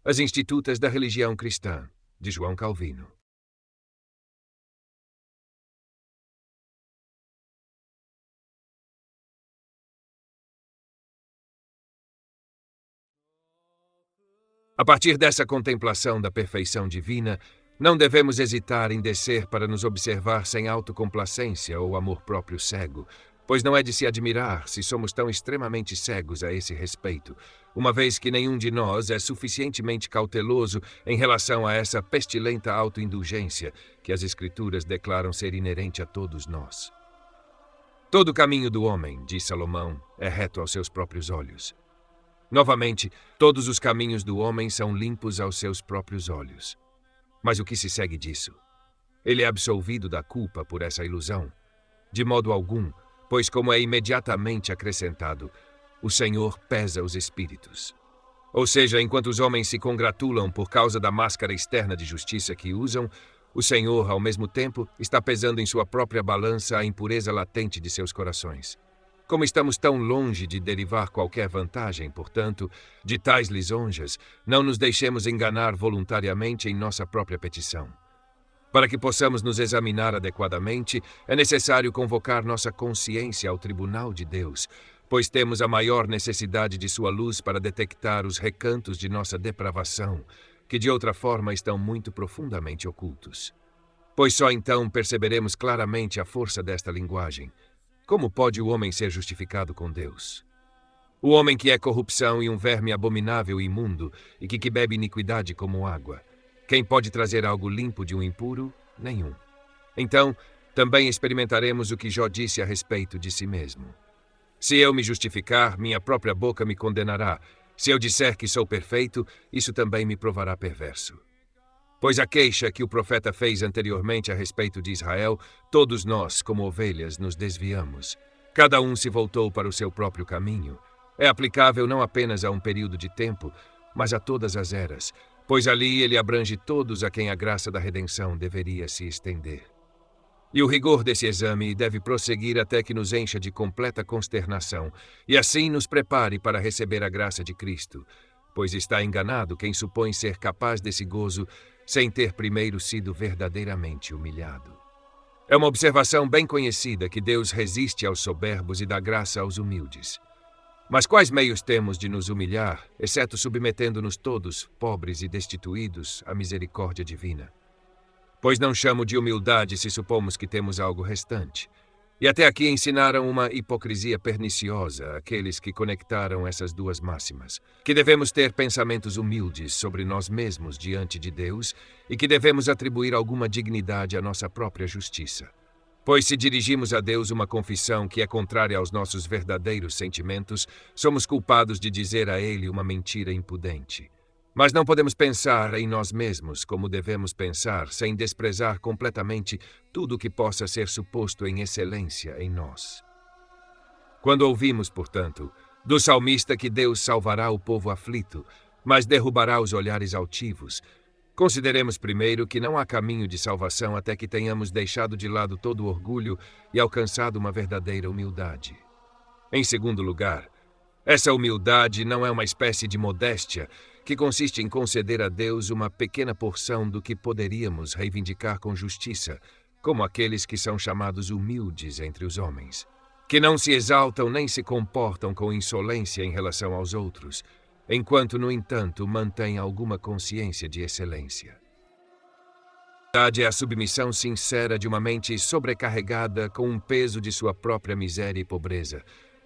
As Institutas da Religião Cristã, de João Calvino. A partir dessa contemplação da perfeição divina, não devemos hesitar em descer para nos observar sem autocomplacência ou amor próprio cego, pois não é de se admirar se somos tão extremamente cegos a esse respeito, uma vez que nenhum de nós é suficientemente cauteloso em relação a essa pestilenta autoindulgência que as Escrituras declaram ser inerente a todos nós. Todo o caminho do homem, diz Salomão, é reto aos seus próprios olhos. Novamente, todos os caminhos do homem são limpos aos seus próprios olhos. Mas o que se segue disso? Ele é absolvido da culpa por essa ilusão? De modo algum, pois como é imediatamente acrescentado, o Senhor pesa os espíritos. Ou seja, enquanto os homens se congratulam por causa da máscara externa de justiça que usam, o Senhor, ao mesmo tempo, está pesando em sua própria balança a impureza latente de seus corações. Como estamos tão longe de derivar qualquer vantagem, portanto, de tais lisonjas, não nos deixemos enganar voluntariamente em nossa própria petição. Para que possamos nos examinar adequadamente, é necessário convocar nossa consciência ao tribunal de Deus, pois temos a maior necessidade de sua luz para detectar os recantos de nossa depravação, que de outra forma estão muito profundamente ocultos. Pois só então perceberemos claramente a força desta linguagem. Como pode o homem ser justificado com Deus? O homem que é corrupção e um verme abominável e imundo, e que bebe iniquidade como água. Quem pode trazer algo limpo de um impuro? Nenhum. Então, também experimentaremos o que Jó disse a respeito de si mesmo. Se eu me justificar, minha própria boca me condenará. Se eu disser que sou perfeito, isso também me provará perverso. Pois a queixa que o profeta fez anteriormente a respeito de Israel, todos nós, como ovelhas, nos desviamos. Cada um se voltou para o seu próprio caminho. É aplicável não apenas a um período de tempo, mas a todas as eras, pois ali ele abrange todos a quem a graça da redenção deveria se estender. E o rigor desse exame deve prosseguir até que nos encha de completa consternação, e assim nos prepare para receber a graça de Cristo, pois está enganado quem supõe ser capaz desse gozo sem ter primeiro sido verdadeiramente humilhado. É uma observação bem conhecida que Deus resiste aos soberbos e dá graça aos humildes. Mas quais meios temos de nos humilhar, exceto submetendo-nos todos, pobres e destituídos, à misericórdia divina? Pois não chamo de humildade se supomos que temos algo restante. E até aqui ensinaram uma hipocrisia perniciosa aqueles que conectaram essas duas máximas, que devemos ter pensamentos humildes sobre nós mesmos diante de Deus e que devemos atribuir alguma dignidade à nossa própria justiça. Pois se dirigimos a Deus uma confissão que é contrária aos nossos verdadeiros sentimentos, somos culpados de dizer a Ele uma mentira impudente. Mas não podemos pensar em nós mesmos como devemos pensar, sem desprezar completamente tudo o que possa ser suposto em excelência em nós. Quando ouvimos, portanto, do salmista que Deus salvará o povo aflito, mas derrubará os olhares altivos, consideremos primeiro que não há caminho de salvação até que tenhamos deixado de lado todo o orgulho e alcançado uma verdadeira humildade. Em segundo lugar, essa humildade não é uma espécie de modéstia que consiste em conceder a Deus uma pequena porção do que poderíamos reivindicar com justiça, como aqueles que são chamados humildes entre os homens, que não se exaltam nem se comportam com insolência em relação aos outros, enquanto, no entanto, mantêm alguma consciência de excelência. A humildade é a submissão sincera de uma mente sobrecarregada com um peso de sua própria miséria e pobreza,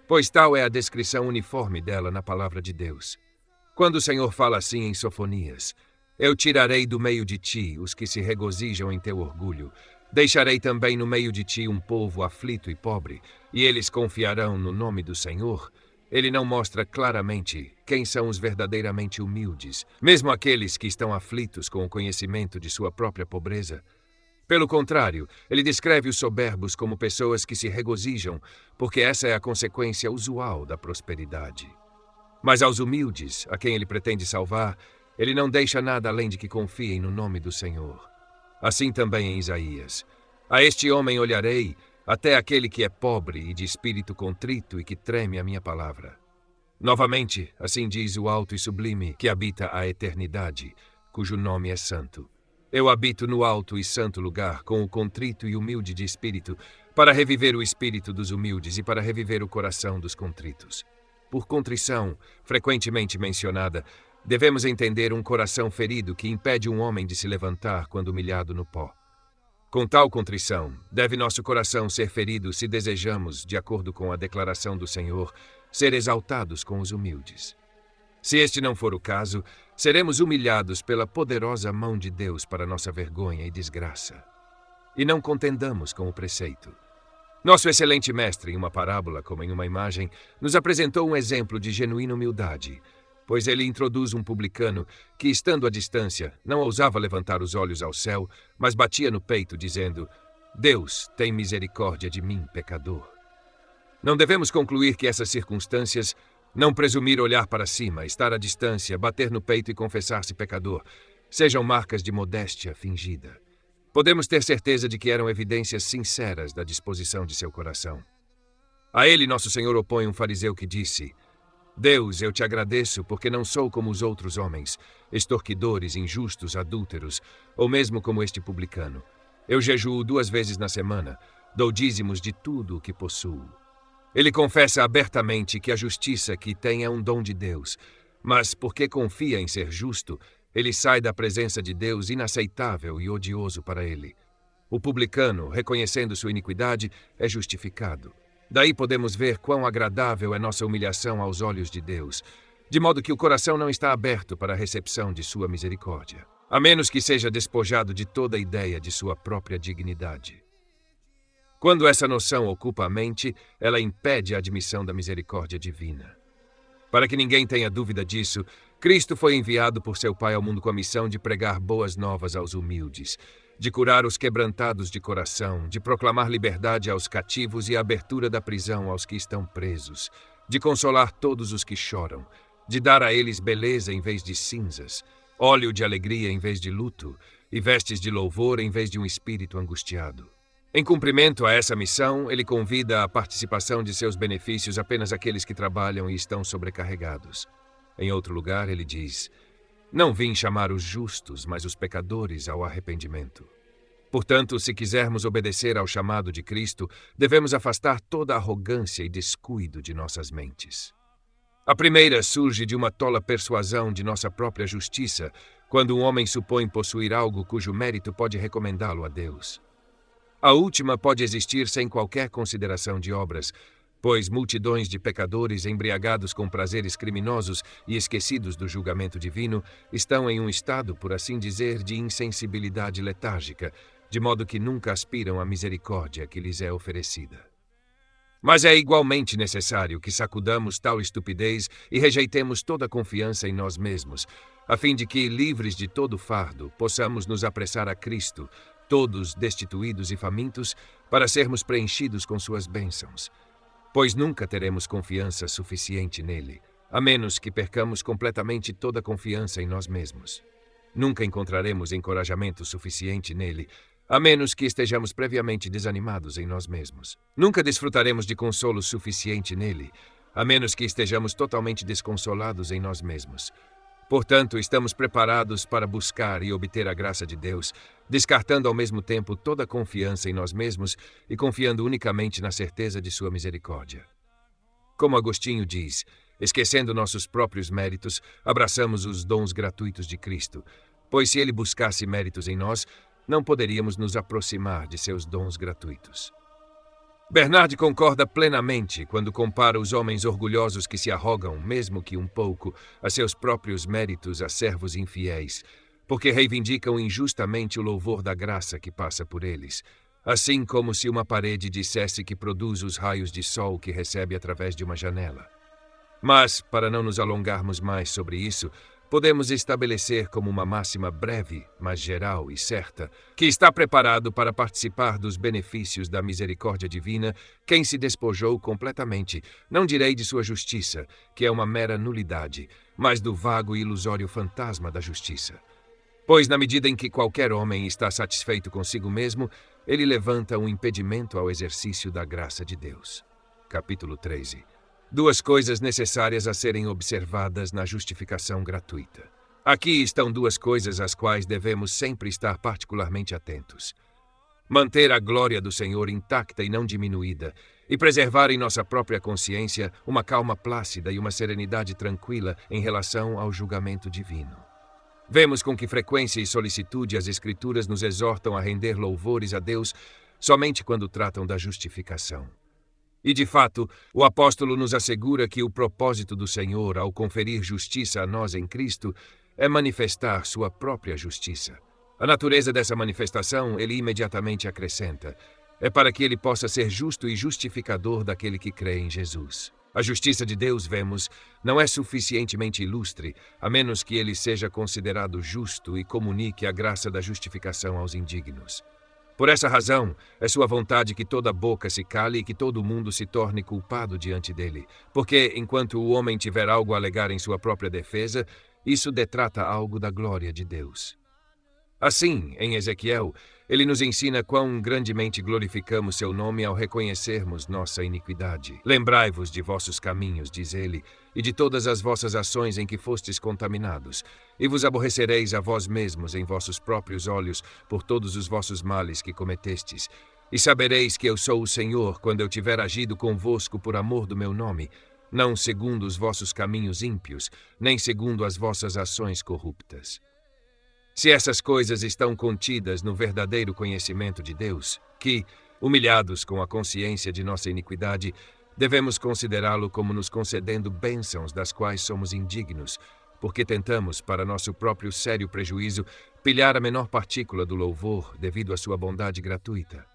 pois tal é a descrição uniforme dela na palavra de Deus. Quando o Senhor fala assim em Sofonias, eu tirarei do meio de ti os que se regozijam em teu orgulho, deixarei também no meio de ti um povo aflito e pobre, e eles confiarão no nome do Senhor. Ele não mostra claramente quem são os verdadeiramente humildes, mesmo aqueles que estão aflitos com o conhecimento de sua própria pobreza. Pelo contrário, ele descreve os soberbos como pessoas que se regozijam, porque essa é a consequência usual da prosperidade. Mas aos humildes, a quem ele pretende salvar, ele não deixa nada além de que confiem no nome do Senhor. Assim também em Isaías. A este homem olharei, até aquele que é pobre e de espírito contrito e que treme a minha palavra. Novamente, assim diz o alto e sublime, que habita a eternidade, cujo nome é santo. Eu habito no alto e santo lugar, com o contrito e humilde de espírito, para reviver o espírito dos humildes e para reviver o coração dos contritos. Por contrição, frequentemente mencionada, devemos entender um coração ferido que impede um homem de se levantar quando humilhado no pó. Com tal contrição, deve nosso coração ser ferido se desejamos, de acordo com a declaração do Senhor, ser exaltados com os humildes. Se este não for o caso, seremos humilhados pela poderosa mão de Deus para nossa vergonha e desgraça. E não contendamos com o preceito. Nosso excelente mestre, em uma parábola como em uma imagem, nos apresentou um exemplo de genuína humildade, pois ele introduz um publicano que, estando à distância, não ousava levantar os olhos ao céu, mas batia no peito, dizendo: Deus, tem misericórdia de mim, pecador. Não devemos concluir que essas circunstâncias, não presumir olhar para cima, estar à distância, bater no peito e confessar-se pecador, sejam marcas de modéstia fingida. Podemos ter certeza de que eram evidências sinceras da disposição de seu coração. A ele, nosso Senhor opõe um fariseu que disse: Deus, eu te agradeço porque não sou como os outros homens, extorquidores, injustos, adúlteros, ou mesmo como este publicano. Eu jejuo 2 vezes na semana, dou dízimos de tudo o que possuo. Ele confessa abertamente que a justiça que tem é um dom de Deus, mas porque confia em ser justo, ele sai da presença de Deus inaceitável e odioso para ele. O publicano, reconhecendo sua iniquidade, é justificado. Daí podemos ver quão agradável é nossa humilhação aos olhos de Deus, de modo que o coração não está aberto para a recepção de sua misericórdia, a menos que seja despojado de toda a ideia de sua própria dignidade. Quando essa noção ocupa a mente, ela impede a admissão da misericórdia divina. Para que ninguém tenha dúvida disso, Cristo foi enviado por seu Pai ao mundo com a missão de pregar boas novas aos humildes, de curar os quebrantados de coração, de proclamar liberdade aos cativos e a abertura da prisão aos que estão presos, de consolar todos os que choram, de dar a eles beleza em vez de cinzas, óleo de alegria em vez de luto e vestes de louvor em vez de um espírito angustiado. Em cumprimento a essa missão, ele convida à participação de seus benefícios apenas aqueles que trabalham e estão sobrecarregados. Em outro lugar, ele diz: Não vim chamar os justos, mas os pecadores ao arrependimento. Portanto, se quisermos obedecer ao chamado de Cristo, devemos afastar toda arrogância e descuido de nossas mentes. A primeira surge de uma tola persuasão de nossa própria justiça, quando um homem supõe possuir algo cujo mérito pode recomendá-lo a Deus. A última pode existir sem qualquer consideração de obras, pois multidões de pecadores embriagados com prazeres criminosos e esquecidos do julgamento divino estão em um estado, por assim dizer, de insensibilidade letárgica, de modo que nunca aspiram à misericórdia que lhes é oferecida. Mas é igualmente necessário que sacudamos tal estupidez e rejeitemos toda confiança em nós mesmos, a fim de que, livres de todo fardo, possamos nos apressar a Cristo, todos destituídos e famintos, para sermos preenchidos com suas bênçãos. Pois nunca teremos confiança suficiente nele, a menos que percamos completamente toda confiança em nós mesmos. Nunca encontraremos encorajamento suficiente nele, a menos que estejamos previamente desanimados em nós mesmos. Nunca desfrutaremos de consolo suficiente nele, a menos que estejamos totalmente desconsolados em nós mesmos. Portanto, estamos preparados para buscar e obter a graça de Deus, descartando ao mesmo tempo toda confiança em nós mesmos e confiando unicamente na certeza de sua misericórdia. Como Agostinho diz, esquecendo nossos próprios méritos, abraçamos os dons gratuitos de Cristo, pois se ele buscasse méritos em nós, não poderíamos nos aproximar de seus dons gratuitos. Bernard concorda plenamente quando compara os homens orgulhosos que se arrogam, mesmo que um pouco, a seus próprios méritos a servos infiéis, porque reivindicam injustamente o louvor da graça que passa por eles, assim como se uma parede dissesse que produz os raios de sol que recebe através de uma janela. Mas, para não nos alongarmos mais sobre isso, podemos estabelecer como uma máxima breve, mas geral e certa, que está preparado para participar dos benefícios da misericórdia divina quem se despojou completamente, não direi de sua justiça, que é uma mera nulidade, mas do vago e ilusório fantasma da justiça. Pois, na medida em que qualquer homem está satisfeito consigo mesmo, ele levanta um impedimento ao exercício da graça de Deus. Capítulo 13. Duas coisas necessárias a serem observadas na justificação gratuita. Aqui estão duas coisas às quais devemos sempre estar particularmente atentos. Manter a glória do Senhor intacta e não diminuída, e preservar em nossa própria consciência uma calma plácida e uma serenidade tranquila em relação ao julgamento divino. Vemos com que frequência e solicitude as Escrituras nos exortam a render louvores a Deus somente quando tratam da justificação. E, de fato, o apóstolo nos assegura que o propósito do Senhor, ao conferir justiça a nós em Cristo, é manifestar sua própria justiça. A natureza dessa manifestação, ele imediatamente acrescenta, é para que ele possa ser justo e justificador daquele que crê em Jesus. A justiça de Deus, vemos, não é suficientemente ilustre, a menos que ele seja considerado justo e comunique a graça da justificação aos indignos. Por essa razão, é sua vontade que toda boca se cale e que todo mundo se torne culpado diante dele, porque, enquanto o homem tiver algo a alegar em sua própria defesa, isso detrata algo da glória de Deus. Assim, em Ezequiel, ele nos ensina quão grandemente glorificamos seu nome ao reconhecermos nossa iniquidade. Lembrai-vos de vossos caminhos, diz ele, e de todas as vossas ações em que fostes contaminados, e vos aborrecereis a vós mesmos em vossos próprios olhos por todos os vossos males que cometestes. E sabereis que eu sou o Senhor quando eu tiver agido convosco por amor do meu nome, não segundo os vossos caminhos ímpios, nem segundo as vossas ações corruptas. Se essas coisas estão contidas no verdadeiro conhecimento de Deus, que, humilhados com a consciência de nossa iniquidade, devemos considerá-lo como nos concedendo bênçãos das quais somos indignos, porque tentamos, para nosso próprio sério prejuízo, pilhar a menor partícula do louvor devido à sua bondade gratuita.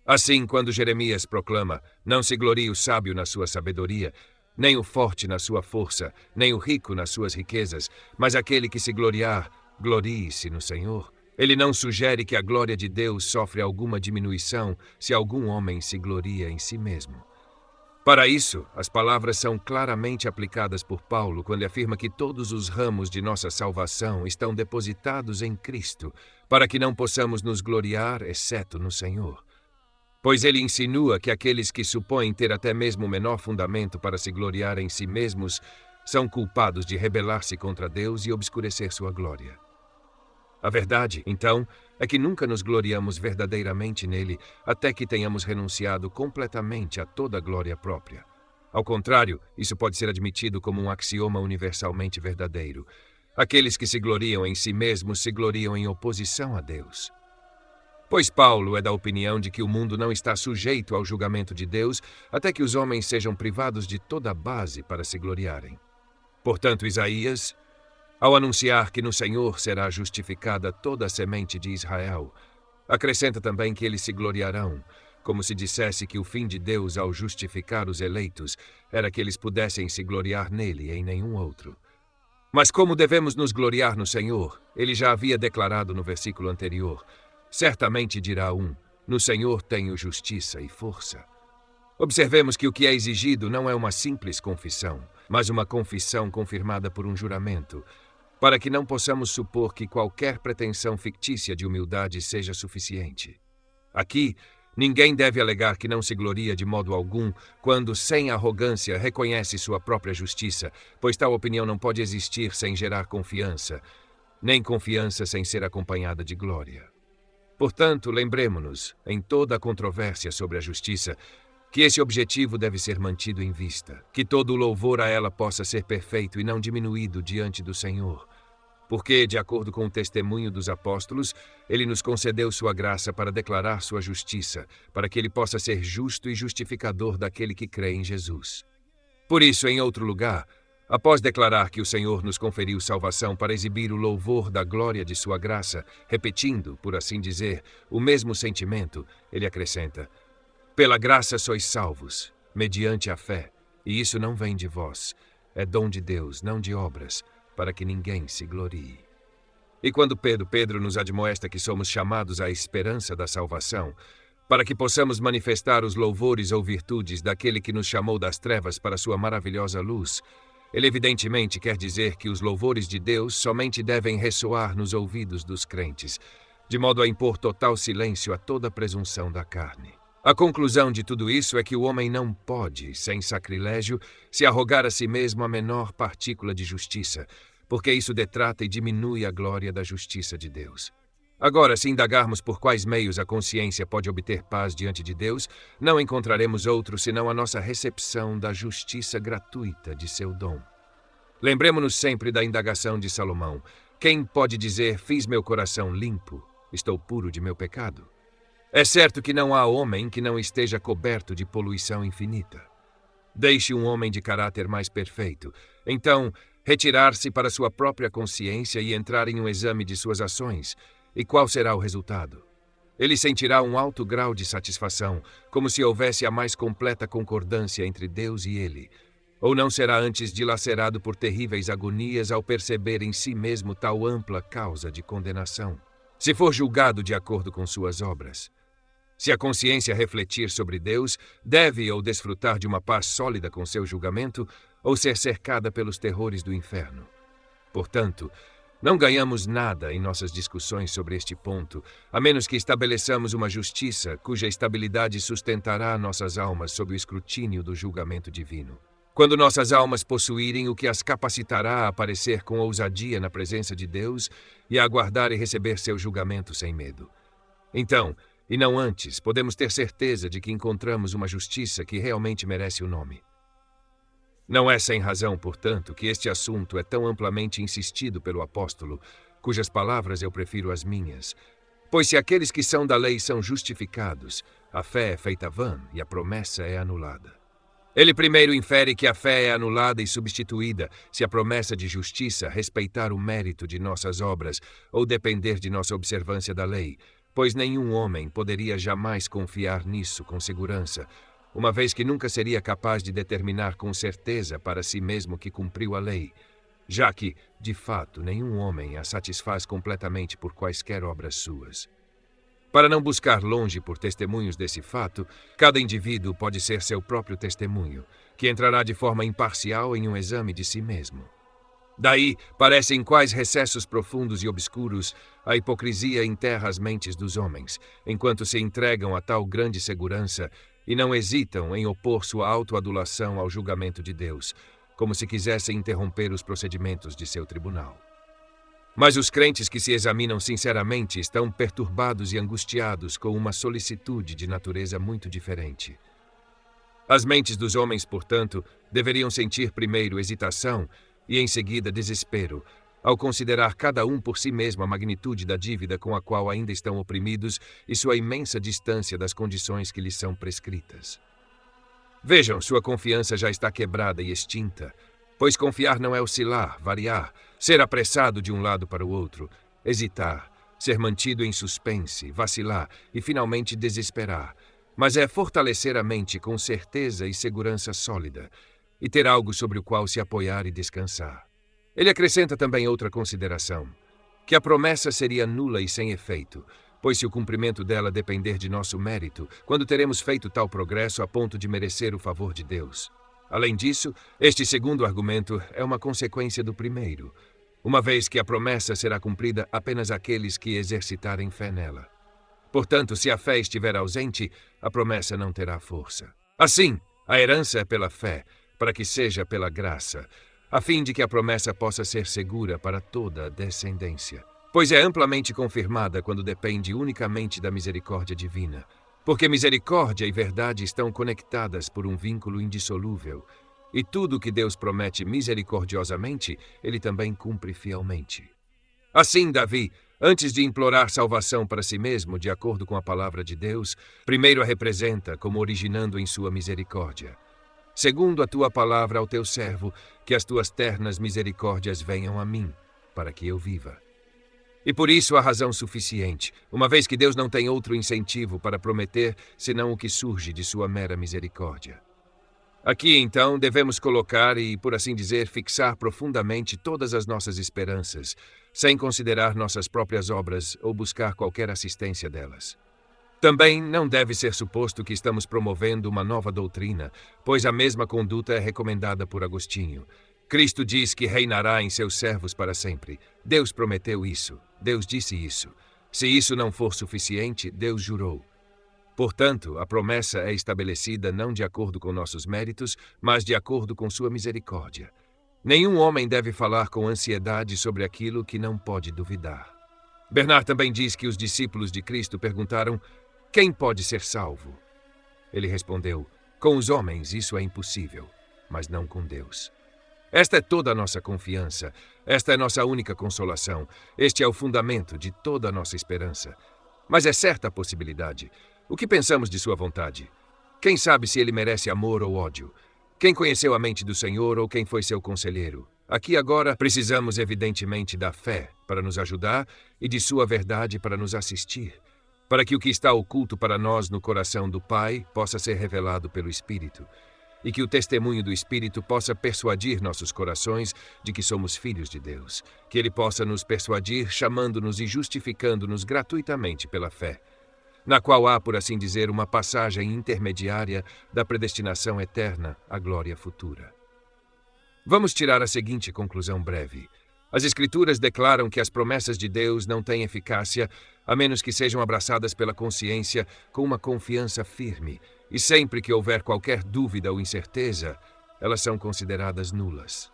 Assim, quando Jeremias proclama, não se glorie o sábio na sua sabedoria, nem o forte na sua força, nem o rico nas suas riquezas, mas aquele que se gloriar, glorie-se no Senhor. Ele não sugere que a glória de Deus sofre alguma diminuição se algum homem se gloria em si mesmo. Para isso, as palavras são claramente aplicadas por Paulo quando afirma que todos os ramos de nossa salvação estão depositados em Cristo, para que não possamos nos gloriar, exceto no Senhor. Pois ele insinua que aqueles que supõem ter até mesmo o menor fundamento para se gloriar em si mesmos são culpados de rebelar-se contra Deus e obscurecer sua glória. A verdade, então, é que nunca nos gloriamos verdadeiramente nele até que tenhamos renunciado completamente a toda glória própria. Ao contrário, isso pode ser admitido como um axioma universalmente verdadeiro. Aqueles que se gloriam em si mesmos se gloriam em oposição a Deus. Pois Paulo é da opinião de que o mundo não está sujeito ao julgamento de Deus até que os homens sejam privados de toda a base para se gloriarem. Portanto, Isaías, ao anunciar que no Senhor será justificada toda a semente de Israel, acrescenta também que eles se gloriarão, como se dissesse que o fim de Deus ao justificar os eleitos era que eles pudessem se gloriar nele e em nenhum outro. Mas como devemos nos gloriar no Senhor, ele já havia declarado no versículo anterior, certamente dirá no Senhor tenho justiça e força. Observemos que o que é exigido não é uma simples confissão, mas uma confissão confirmada por um juramento, para que não possamos supor que qualquer pretensão fictícia de humildade seja suficiente. Aqui, ninguém deve alegar que não se gloria de modo algum quando, sem arrogância, reconhece sua própria justiça, pois tal opinião não pode existir sem gerar confiança, nem confiança sem ser acompanhada de glória. Portanto, lembremo-nos, em toda a controvérsia sobre a justiça, que esse objetivo deve ser mantido em vista, que todo o louvor a ela possa ser perfeito e não diminuído diante do Senhor, porque, de acordo com o testemunho dos apóstolos, ele nos concedeu sua graça para declarar sua justiça, para que ele possa ser justo e justificador daquele que crê em Jesus. Por isso, em outro lugar, após declarar que o Senhor nos conferiu salvação para exibir o louvor da glória de sua graça, repetindo, por assim dizer, o mesmo sentimento, ele acrescenta: pela graça sois salvos, mediante a fé, e isso não vem de vós, é dom de Deus, não de obras, para que ninguém se glorie. E quando Pedro nos admoesta que somos chamados à esperança da salvação, para que possamos manifestar os louvores ou virtudes daquele que nos chamou das trevas para sua maravilhosa luz, ele evidentemente quer dizer que os louvores de Deus somente devem ressoar nos ouvidos dos crentes, de modo a impor total silêncio a toda presunção da carne. A conclusão de tudo isso é que o homem não pode, sem sacrilégio, se arrogar a si mesmo a menor partícula de justiça, porque isso detrata e diminui a glória da justiça de Deus. Agora, se indagarmos por quais meios a consciência pode obter paz diante de Deus, não encontraremos outro senão a nossa recepção da justiça gratuita de seu dom. Lembremo-nos sempre da indagação de Salomão. Quem pode dizer, fiz meu coração limpo, estou puro de meu pecado? É certo que não há homem que não esteja coberto de poluição infinita. Deixe um homem de caráter mais perfeito, então retirar-se para sua própria consciência e entrar em um exame de suas ações. E qual será o resultado? Ele sentirá um alto grau de satisfação, como se houvesse a mais completa concordância entre Deus e ele. Ou não será antes dilacerado por terríveis agonias ao perceber em si mesmo tal ampla causa de condenação? Se for julgado de acordo com suas obras. Se a consciência refletir sobre Deus, deve ou desfrutar de uma paz sólida com seu julgamento, ou ser cercada pelos terrores do inferno. Portanto, não ganhamos nada em nossas discussões sobre este ponto, a menos que estabeleçamos uma justiça cuja estabilidade sustentará nossas almas sob o escrutínio do julgamento divino. Quando nossas almas possuírem o que as capacitará a aparecer com ousadia na presença de Deus e a aguardar e receber seu julgamento sem medo. Então, e não antes, podemos ter certeza de que encontramos uma justiça que realmente merece o nome. Não é sem razão, portanto, que este assunto é tão amplamente insistido pelo apóstolo, cujas palavras eu prefiro às minhas. Pois se aqueles que são da lei são justificados, a fé é feita vã e a promessa é anulada. Ele primeiro infere que a fé é anulada e substituída se a promessa de justiça respeitar o mérito de nossas obras ou depender de nossa observância da lei, pois nenhum homem poderia jamais confiar nisso com segurança, uma vez que nunca seria capaz de determinar com certeza para si mesmo que cumpriu a lei, já que, de fato, nenhum homem a satisfaz completamente por quaisquer obras suas. Para não buscar longe por testemunhos desse fato, cada indivíduo pode ser seu próprio testemunho, que entrará de forma imparcial em um exame de si mesmo. Daí, parece em quais recessos profundos e obscuros a hipocrisia enterra as mentes dos homens, enquanto se entregam a tal grande segurança e não hesitam em opor sua autoadulação ao julgamento de Deus, como se quisessem interromper os procedimentos de seu tribunal. Mas os crentes que se examinam sinceramente estão perturbados e angustiados com uma solicitude de natureza muito diferente. As mentes dos homens, portanto, deveriam sentir primeiro hesitação e em seguida desespero, ao considerar cada um por si mesmo a magnitude da dívida com a qual ainda estão oprimidos e sua imensa distância das condições que lhes são prescritas. Vejam, sua confiança já está quebrada e extinta, pois confiar não é oscilar, variar, ser apressado de um lado para o outro, hesitar, ser mantido em suspense, vacilar e finalmente desesperar, mas é fortalecer a mente com certeza e segurança sólida e ter algo sobre o qual se apoiar e descansar. Ele acrescenta também outra consideração, que a promessa seria nula e sem efeito, pois se o cumprimento dela depender de nosso mérito, quando teremos feito tal progresso a ponto de merecer o favor de Deus? Além disso, este segundo argumento é uma consequência do primeiro, uma vez que a promessa será cumprida apenas àqueles que exercitarem fé nela. Portanto, se a fé estiver ausente, a promessa não terá força. Assim, a herança é pela fé, para que seja pela graça, a fim de que a promessa possa ser segura para toda a descendência. Pois é amplamente confirmada quando depende unicamente da misericórdia divina, porque misericórdia e verdade estão conectadas por um vínculo indissolúvel, e tudo o que Deus promete misericordiosamente, ele também cumpre fielmente. Assim, Davi, antes de implorar salvação para si mesmo de acordo com a palavra de Deus, primeiro a representa como originando em sua misericórdia. Segundo a tua palavra ao teu servo, que as tuas ternas misericórdias venham a mim, para que eu viva. E por isso a razão suficiente, uma vez que Deus não tem outro incentivo para prometer, senão o que surge de sua mera misericórdia. Aqui, então, devemos colocar e, por assim dizer, fixar profundamente todas as nossas esperanças, sem considerar nossas próprias obras ou buscar qualquer assistência delas. Também não deve ser suposto que estamos promovendo uma nova doutrina, pois a mesma conduta é recomendada por Agostinho. Cristo diz que reinará em seus servos para sempre. Deus prometeu isso. Deus disse isso. Se isso não for suficiente, Deus jurou. Portanto, a promessa é estabelecida não de acordo com nossos méritos, mas de acordo com sua misericórdia. Nenhum homem deve falar com ansiedade sobre aquilo que não pode duvidar. Bernard também diz que os discípulos de Cristo perguntaram: quem pode ser salvo? Ele respondeu: com os homens isso é impossível, mas não com Deus. Esta é toda a nossa confiança, esta é nossa única consolação, este é o fundamento de toda a nossa esperança. Mas é certa a possibilidade. O que pensamos de sua vontade? Quem sabe se ele merece amor ou ódio? Quem conheceu a mente do Senhor ou quem foi seu conselheiro? Aqui agora precisamos evidentemente da fé para nos ajudar e de sua verdade para nos assistir, para que o que está oculto para nós no coração do Pai possa ser revelado pelo Espírito, e que o testemunho do Espírito possa persuadir nossos corações de que somos filhos de Deus, que ele possa nos persuadir chamando-nos e justificando-nos gratuitamente pela fé, na qual há, por assim dizer, uma passagem intermediária da predestinação eterna à glória futura. Vamos tirar a seguinte conclusão breve. As Escrituras declaram que as promessas de Deus não têm eficácia a menos que sejam abraçadas pela consciência com uma confiança firme, e sempre que houver qualquer dúvida ou incerteza, elas são consideradas nulas.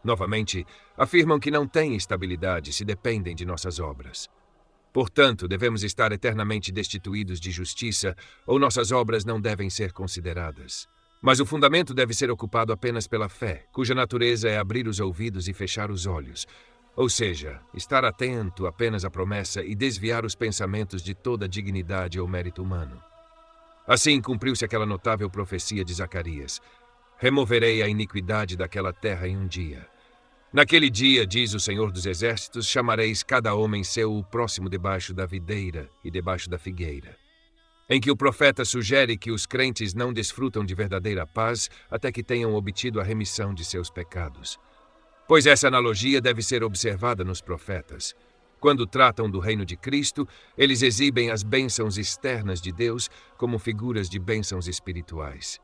Novamente, afirmam que não têm estabilidade se dependem de nossas obras. Portanto, devemos estar eternamente destituídos de justiça, ou nossas obras não devem ser consideradas. Mas o fundamento deve ser ocupado apenas pela fé, cuja natureza é abrir os ouvidos e fechar os olhos, ou seja, estar atento apenas à promessa e desviar os pensamentos de toda dignidade ou mérito humano. Assim cumpriu-se aquela notável profecia de Zacarias: removerei a iniquidade daquela terra em um dia. Naquele dia, diz o Senhor dos Exércitos, chamareis cada homem seu o próximo debaixo da videira e debaixo da figueira. Em que o profeta sugere que os crentes não desfrutam de verdadeira paz até que tenham obtido a remissão de seus pecados. Pois essa analogia deve ser observada nos profetas. Quando tratam do reino de Cristo, eles exibem as bênçãos externas de Deus como figuras de bênçãos espirituais.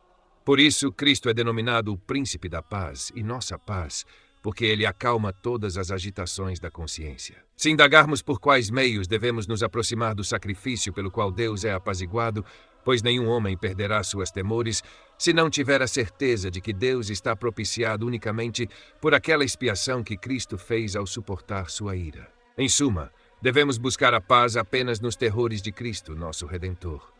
Por isso, Cristo é denominado o príncipe da paz e nossa paz, porque ele acalma todas as agitações da consciência. Se indagarmos por quais meios devemos nos aproximar do sacrifício pelo qual Deus é apaziguado, pois nenhum homem perderá suas temores, se não tiver a certeza de que Deus está propiciado unicamente por aquela expiação que Cristo fez ao suportar sua ira. Em suma, devemos buscar a paz apenas nos terrores de Cristo, nosso Redentor.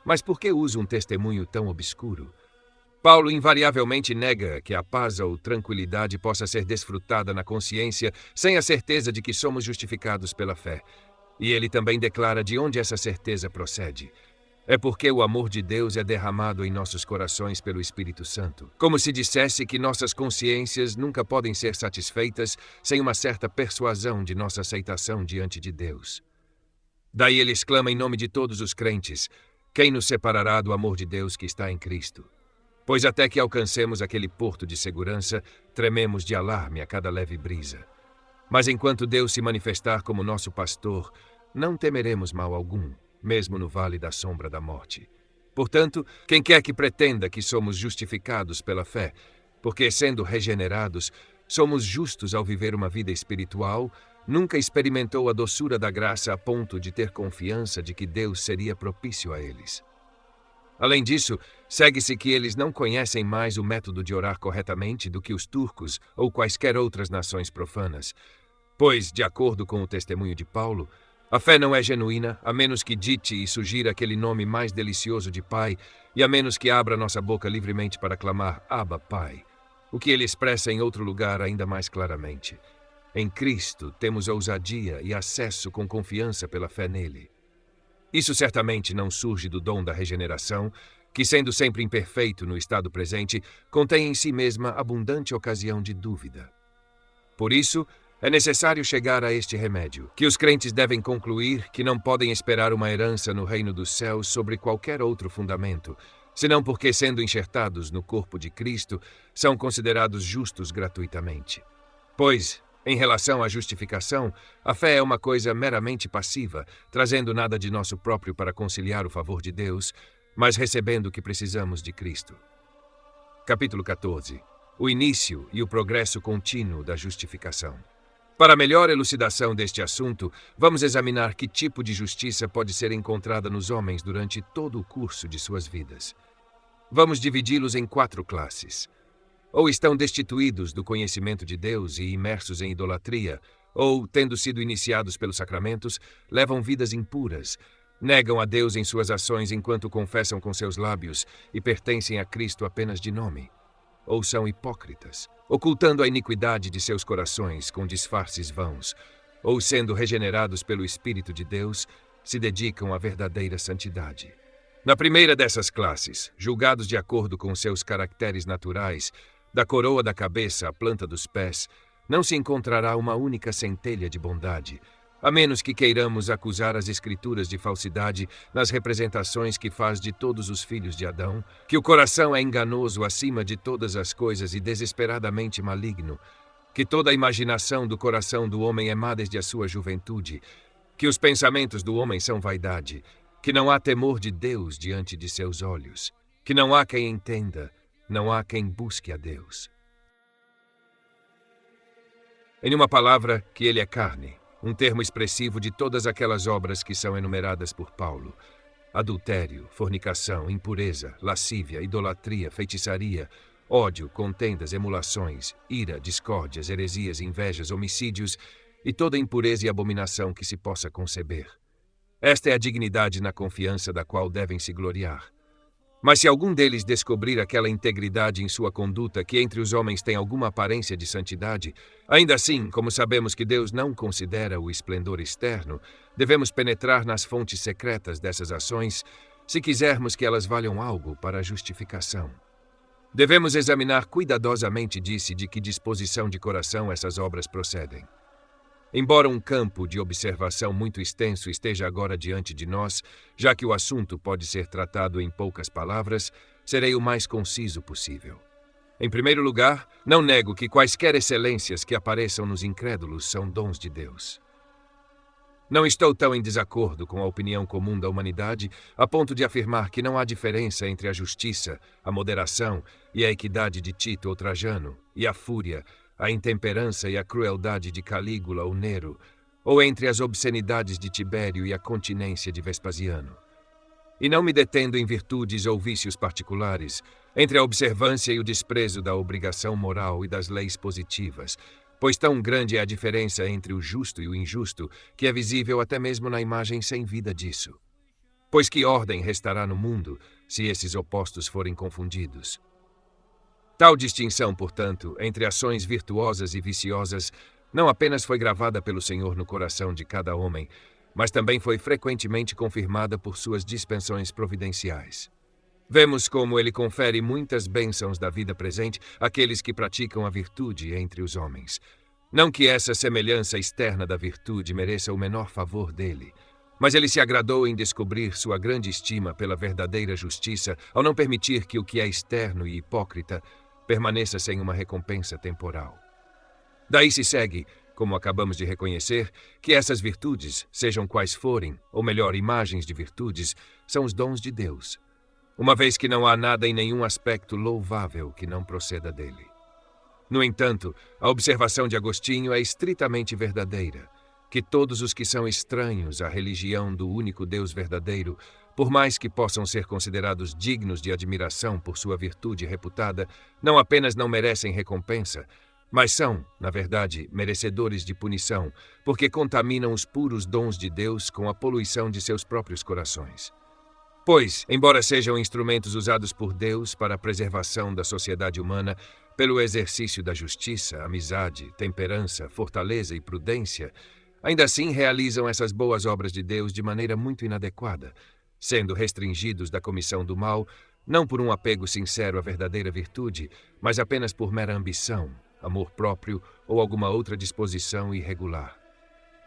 Mas por que usa um testemunho tão obscuro? Paulo invariavelmente nega que a paz ou tranquilidade possa ser desfrutada na consciência sem a certeza de que somos justificados pela fé. E ele também declara de onde essa certeza procede. É porque o amor de Deus é derramado em nossos corações pelo Espírito Santo. Como se dissesse que nossas consciências nunca podem ser satisfeitas sem uma certa persuasão de nossa aceitação diante de Deus. Daí ele exclama em nome de todos os crentes: quem nos separará do amor de Deus que está em Cristo? Pois até que alcancemos aquele porto de segurança, trememos de alarme a cada leve brisa. Mas enquanto Deus se manifestar como nosso pastor, não temeremos mal algum, mesmo no vale da sombra da morte. Portanto, quem quer que pretenda que somos justificados pela fé, porque sendo regenerados, somos justos ao viver uma vida espiritual, nunca experimentou a doçura da graça a ponto de ter confiança de que Deus seria propício a eles. Além disso, segue-se que eles não conhecem mais o método de orar corretamente do que os turcos ou quaisquer outras nações profanas, pois, de acordo com o testemunho de Paulo, a fé não é genuína a menos que dite e sugira aquele nome mais delicioso de Pai e a menos que abra nossa boca livremente para clamar Abba, Pai, o que ele expressa em outro lugar ainda mais claramente. Em Cristo temos ousadia e acesso com confiança pela fé nele. Isso certamente não surge do dom da regeneração, que, sendo sempre imperfeito no estado presente, contém em si mesma abundante ocasião de dúvida. Por isso, é necessário chegar a este remédio, que os crentes devem concluir que não podem esperar uma herança no reino dos céus sobre qualquer outro fundamento, senão porque, sendo enxertados no corpo de Cristo, são considerados justos gratuitamente. Pois, em relação à justificação, a fé é uma coisa meramente passiva, trazendo nada de nosso próprio para conciliar o favor de Deus, mas recebendo o que precisamos de Cristo. Capítulo 14. O início e o progresso contínuo da justificação. Para melhor elucidação deste assunto, vamos examinar que tipo de justiça pode ser encontrada nos homens durante todo o curso de suas vidas. Vamos dividi-los em 4 classes. Ou estão destituídos do conhecimento de Deus e imersos em idolatria, ou, tendo sido iniciados pelos sacramentos, levam vidas impuras, negam a Deus em suas ações enquanto confessam com seus lábios e pertencem a Cristo apenas de nome. Ou são hipócritas, ocultando a iniquidade de seus corações com disfarces vãos, ou sendo regenerados pelo Espírito de Deus, se dedicam à verdadeira santidade. Na primeira dessas classes, julgados de acordo com seus caracteres naturais, da coroa da cabeça à planta dos pés, não se encontrará uma única centelha de bondade, a menos que queiramos acusar as Escrituras de falsidade nas representações que faz de todos os filhos de Adão, que o coração é enganoso acima de todas as coisas e desesperadamente maligno, que toda a imaginação do coração do homem é má desde a sua juventude, que os pensamentos do homem são vaidade, que não há temor de Deus diante de seus olhos, que não há quem entenda, não há quem busque a Deus. Em uma palavra, que ele é carne, um termo expressivo de todas aquelas obras que são enumeradas por Paulo: adultério, fornicação, impureza, lascívia, idolatria, feitiçaria, ódio, contendas, emulações, ira, discórdias, heresias, invejas, homicídios e toda impureza e abominação que se possa conceber. Esta é a dignidade na confiança da qual devem se gloriar. Mas se algum deles descobrir aquela integridade em sua conduta que entre os homens tem alguma aparência de santidade, ainda assim, como sabemos que Deus não considera o esplendor externo, devemos penetrar nas fontes secretas dessas ações, se quisermos que elas valham algo para a justificação. Devemos examinar cuidadosamente de que disposição de coração essas obras procedem. Embora um campo de observação muito extenso esteja agora diante de nós, já que o assunto pode ser tratado em poucas palavras, serei o mais conciso possível. Em primeiro lugar, não nego que quaisquer excelências que apareçam nos incrédulos são dons de Deus. Não estou tão em desacordo com a opinião comum da humanidade a ponto de afirmar que não há diferença entre a justiça, a moderação e a equidade de Tito ou Trajano, e a fúria, a intemperança e a crueldade de Calígula ou Nero, ou entre as obscenidades de Tibério e a continência de Vespasiano. E não me detendo em virtudes ou vícios particulares, entre a observância e o desprezo da obrigação moral e das leis positivas, pois tão grande é a diferença entre o justo e o injusto, que é visível até mesmo na imagem sem vida disso. Pois que ordem restará no mundo, se esses opostos forem confundidos? Tal distinção, portanto, entre ações virtuosas e viciosas, não apenas foi gravada pelo Senhor no coração de cada homem, mas também foi frequentemente confirmada por suas dispensões providenciais. Vemos como ele confere muitas bênçãos da vida presente àqueles que praticam a virtude entre os homens. Não que essa semelhança externa da virtude mereça o menor favor dele, mas ele se agradou em descobrir sua grande estima pela verdadeira justiça ao não permitir que o que é externo e hipócrita permaneça sem uma recompensa temporal. Daí se segue, como acabamos de reconhecer, que essas virtudes, sejam quais forem, ou melhor, imagens de virtudes, são os dons de Deus, uma vez que não há nada em nenhum aspecto louvável que não proceda dele. No entanto, a observação de Agostinho é estritamente verdadeira, que todos os que são estranhos à religião do único Deus verdadeiro, por mais que possam ser considerados dignos de admiração por sua virtude reputada, não apenas não merecem recompensa, mas são, na verdade, merecedores de punição, porque contaminam os puros dons de Deus com a poluição de seus próprios corações. Pois, embora sejam instrumentos usados por Deus para a preservação da sociedade humana, pelo exercício da justiça, amizade, temperança, fortaleza e prudência, ainda assim realizam essas boas obras de Deus de maneira muito inadequada, sendo restringidos da comissão do mal, não por um apego sincero à verdadeira virtude, mas apenas por mera ambição, amor próprio ou alguma outra disposição irregular.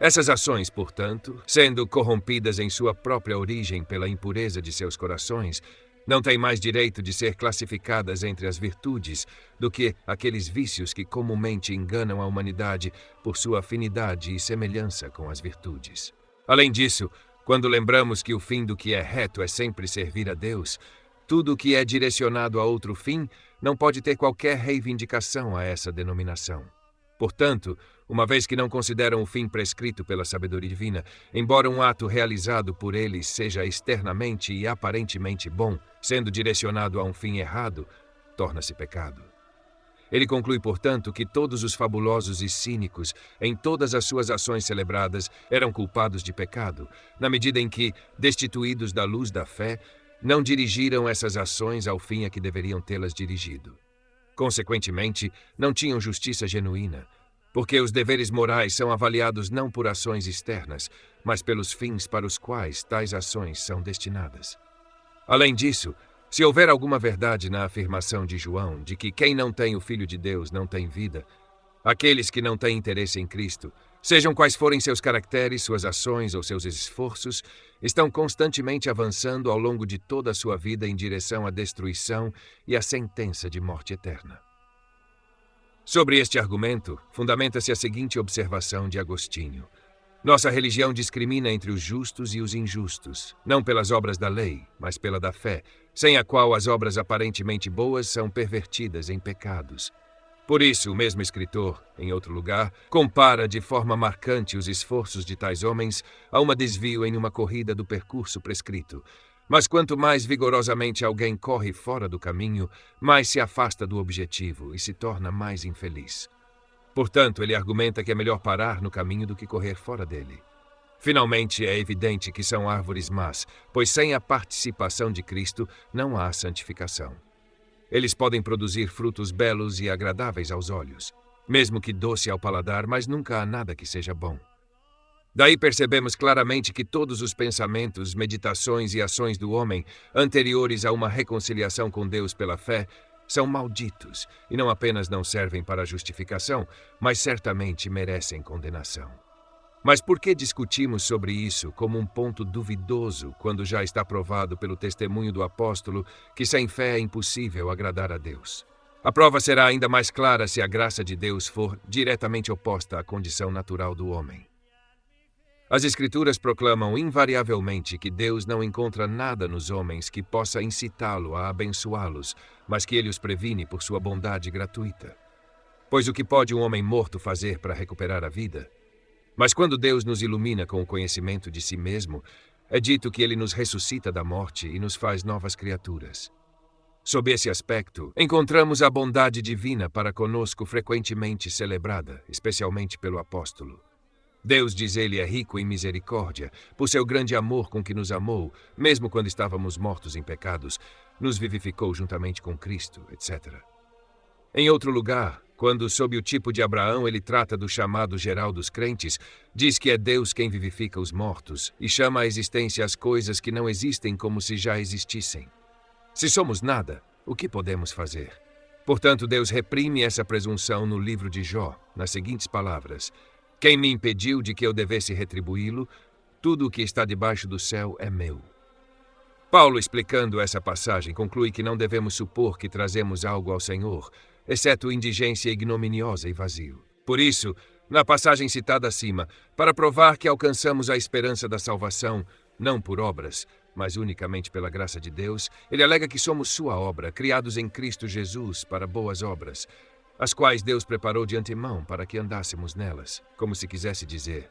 Essas ações, portanto, sendo corrompidas em sua própria origem pela impureza de seus corações, não têm mais direito de ser classificadas entre as virtudes do que aqueles vícios que comumente enganam a humanidade por sua afinidade e semelhança com as virtudes. Além disso, quando lembramos que o fim do que é reto é sempre servir a Deus, tudo o que é direcionado a outro fim não pode ter qualquer reivindicação a essa denominação. Portanto, uma vez que não consideram o fim prescrito pela sabedoria divina, embora um ato realizado por eles seja externamente e aparentemente bom, sendo direcionado a um fim errado, torna-se pecado. Ele conclui, portanto, que todos os fabulosos e cínicos, em todas as suas ações celebradas, eram culpados de pecado, na medida em que, destituídos da luz da fé, não dirigiram essas ações ao fim a que deveriam tê-las dirigido. Consequentemente, não tinham justiça genuína, porque os deveres morais são avaliados não por ações externas, mas pelos fins para os quais tais ações são destinadas. Além disso, se houver alguma verdade na afirmação de João de que quem não tem o Filho de Deus não tem vida, aqueles que não têm interesse em Cristo, sejam quais forem seus caracteres, suas ações ou seus esforços, estão constantemente avançando ao longo de toda a sua vida em direção à destruição e à sentença de morte eterna. Sobre este argumento, fundamenta-se a seguinte observação de Agostinho. Nossa religião discrimina entre os justos e os injustos, não pelas obras da lei, mas pela da fé, sem a qual as obras aparentemente boas são pervertidas em pecados. Por isso, o mesmo escritor, em outro lugar, compara de forma marcante os esforços de tais homens a um desvio em uma corrida do percurso prescrito. Mas quanto mais vigorosamente alguém corre fora do caminho, mais se afasta do objetivo e se torna mais infeliz. Portanto, ele argumenta que é melhor parar no caminho do que correr fora dele. Finalmente, é evidente que são árvores más, pois sem a participação de Cristo não há santificação. Eles podem produzir frutos belos e agradáveis aos olhos, mesmo que doce ao paladar, mas nunca há nada que seja bom. Daí percebemos claramente que todos os pensamentos, meditações e ações do homem, anteriores a uma reconciliação com Deus pela fé, são malditos e não apenas não servem para a justificação, mas certamente merecem condenação. Mas por que discutimos sobre isso como um ponto duvidoso quando já está provado pelo testemunho do apóstolo que sem fé é impossível agradar a Deus? A prova será ainda mais clara se a graça de Deus for diretamente oposta à condição natural do homem. As Escrituras proclamam invariavelmente que Deus não encontra nada nos homens que possa incitá-lo a abençoá-los, mas que ele os previne por sua bondade gratuita. Pois o que pode um homem morto fazer para recuperar a vida? Mas quando Deus nos ilumina com o conhecimento de si mesmo, é dito que ele nos ressuscita da morte e nos faz novas criaturas. Sob esse aspecto, encontramos a bondade divina para conosco frequentemente celebrada, especialmente pelo apóstolo. Deus, diz ele, é rico em misericórdia, por seu grande amor com que nos amou, mesmo quando estávamos mortos em pecados, nos vivificou juntamente com Cristo, etc. Em outro lugar, quando, sob o tipo de Abraão, ele trata do chamado geral dos crentes, diz que é Deus quem vivifica os mortos e chama à existência as coisas que não existem como se já existissem. Se somos nada, o que podemos fazer? Portanto, Deus reprime essa presunção no livro de Jó, nas seguintes palavras: quem me impediu de que eu devesse retribuí-lo? Tudo o que está debaixo do céu é meu. Paulo, explicando essa passagem, conclui que não devemos supor que trazemos algo ao Senhor, exceto indigência ignominiosa e vazio. Por isso, na passagem citada acima, para provar que alcançamos a esperança da salvação, não por obras, mas unicamente pela graça de Deus, ele alega que somos sua obra, criados em Cristo Jesus para boas obras, as quais Deus preparou de antemão para que andássemos nelas, como se quisesse dizer: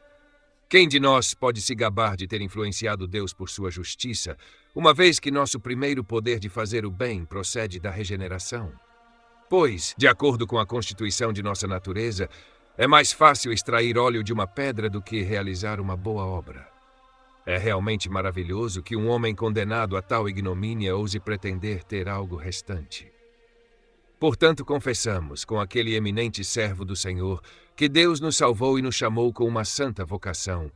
quem de nós pode se gabar de ter influenciado Deus por sua justiça, uma vez que nosso primeiro poder de fazer o bem procede da regeneração? Pois, de acordo com a constituição de nossa natureza, é mais fácil extrair óleo de uma pedra do que realizar uma boa obra. É realmente maravilhoso que um homem condenado a tal ignomínia ouse pretender ter algo restante. Portanto, confessamos, com aquele eminente servo do Senhor, que Deus nos salvou e nos chamou com uma santa vocação,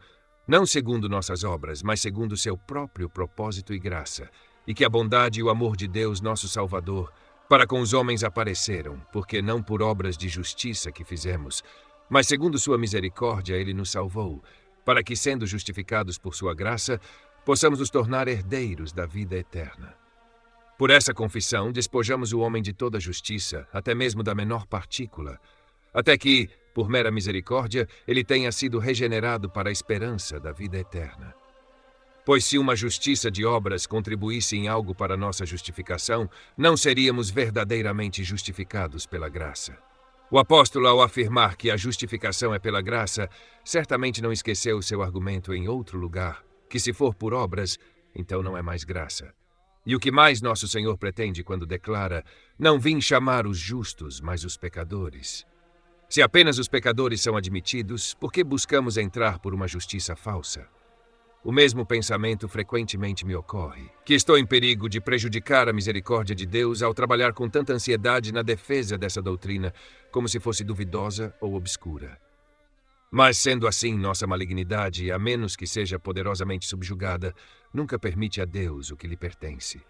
não segundo nossas obras, mas segundo seu próprio propósito e graça, e que a bondade e o amor de Deus, nosso Salvador, para com os homens apareceram, porque não por obras de justiça que fizemos, mas segundo sua misericórdia ele nos salvou, para que, sendo justificados por sua graça, possamos nos tornar herdeiros da vida eterna. Por essa confissão, despojamos o homem de toda justiça, até mesmo da menor partícula, até que, por mera misericórdia, ele tenha sido regenerado para a esperança da vida eterna. Pois se uma justiça de obras contribuísse em algo para nossa justificação, não seríamos verdadeiramente justificados pela graça. O apóstolo, ao afirmar que a justificação é pela graça, certamente não esqueceu seu argumento em outro lugar, que se for por obras, então não é mais graça. E o que mais nosso Senhor pretende quando declara: não vim chamar os justos, mas os pecadores. Se apenas os pecadores são admitidos, por que buscamos entrar por uma justiça falsa? O mesmo pensamento frequentemente me ocorre, que estou em perigo de prejudicar a misericórdia de Deus ao trabalhar com tanta ansiedade na defesa dessa doutrina, como se fosse duvidosa ou obscura. Mas, sendo assim, nossa malignidade, a menos que seja poderosamente subjugada, nunca permite a Deus o que lhe pertence.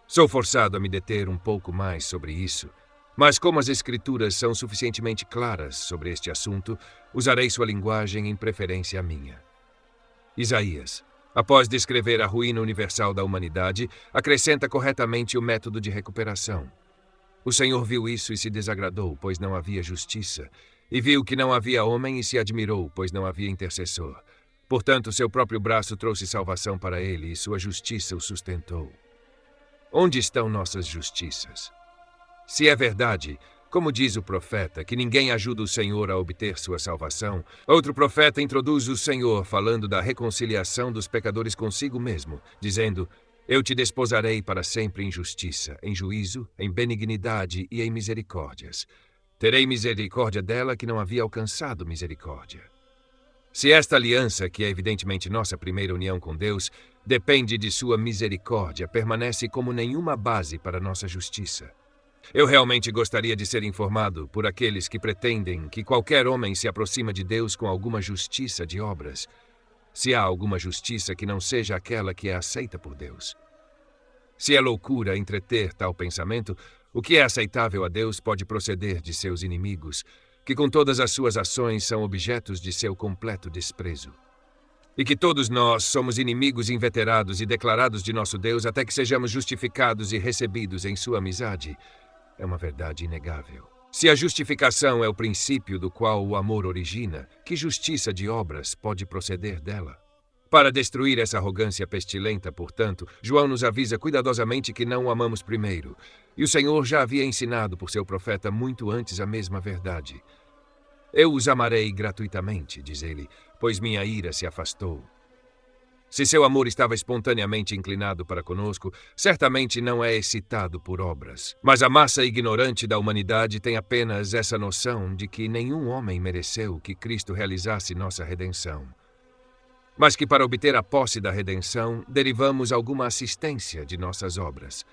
Sou forçado a me deter um pouco mais sobre isso, mas como as Escrituras são suficientemente claras sobre este assunto, usarei sua linguagem em preferência à minha. Isaías, após descrever a ruína universal da humanidade, acrescenta corretamente o método de recuperação. O Senhor viu isso e se desagradou, pois não havia justiça, e viu que não havia homem e se admirou, pois não havia intercessor. Portanto, seu próprio braço trouxe salvação para ele e sua justiça o sustentou. Onde estão nossas justiças? Se é verdade, como diz o profeta, que ninguém ajuda o Senhor a obter sua salvação, outro profeta introduz o Senhor falando da reconciliação dos pecadores consigo mesmo, dizendo: eu te desposarei para sempre em justiça, em juízo, em benignidade e em misericórdias. Terei misericórdia dela que não havia alcançado misericórdia. Se esta aliança, que é evidentemente nossa primeira união com Deus, depende de sua misericórdia, permanece como nenhuma base para nossa justiça. Eu realmente gostaria de ser informado por aqueles que pretendem que qualquer homem se aproxima de Deus com alguma justiça de obras, se há alguma justiça que não seja aquela que é aceita por Deus. Se é loucura entreter tal pensamento, o que é aceitável a Deus pode proceder de seus inimigos, que com todas as suas ações são objetos de seu completo desprezo. E que todos nós somos inimigos inveterados e declarados de nosso Deus até que sejamos justificados e recebidos em sua amizade, é uma verdade inegável. Se a justificação é o princípio do qual o amor origina, que justiça de obras pode proceder dela? Para destruir essa arrogância pestilenta, portanto, João nos avisa cuidadosamente que não o amamos primeiro, e o Senhor já havia ensinado por seu profeta muito antes a mesma verdade. Eu os amarei gratuitamente, diz ele, pois minha ira se afastou. Se seu amor estava espontaneamente inclinado para conosco, certamente não é excitado por obras. Mas a massa ignorante da humanidade tem apenas essa noção de que nenhum homem mereceu que Cristo realizasse nossa redenção. Mas que para obter a posse da redenção, derivamos alguma assistência de nossas obras.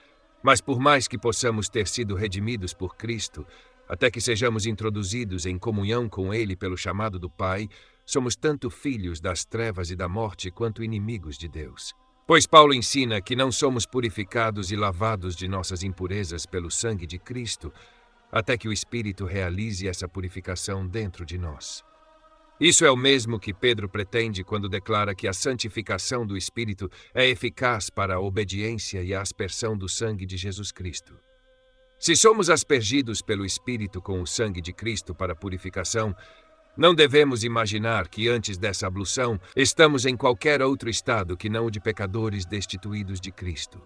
Mas por mais que possamos ter sido redimidos por Cristo, até que sejamos introduzidos em comunhão com Ele pelo chamado do Pai, somos tanto filhos das trevas e da morte quanto inimigos de Deus. Pois Paulo ensina que não somos purificados e lavados de nossas impurezas pelo sangue de Cristo, até que o Espírito realize essa purificação dentro de nós. Isso é o mesmo que Pedro pretende quando declara que a santificação do Espírito é eficaz para a obediência e a aspersão do sangue de Jesus Cristo. Se somos aspergidos pelo Espírito com o sangue de Cristo para purificação, não devemos imaginar que antes dessa ablução estamos em qualquer outro estado que não o de pecadores destituídos de Cristo.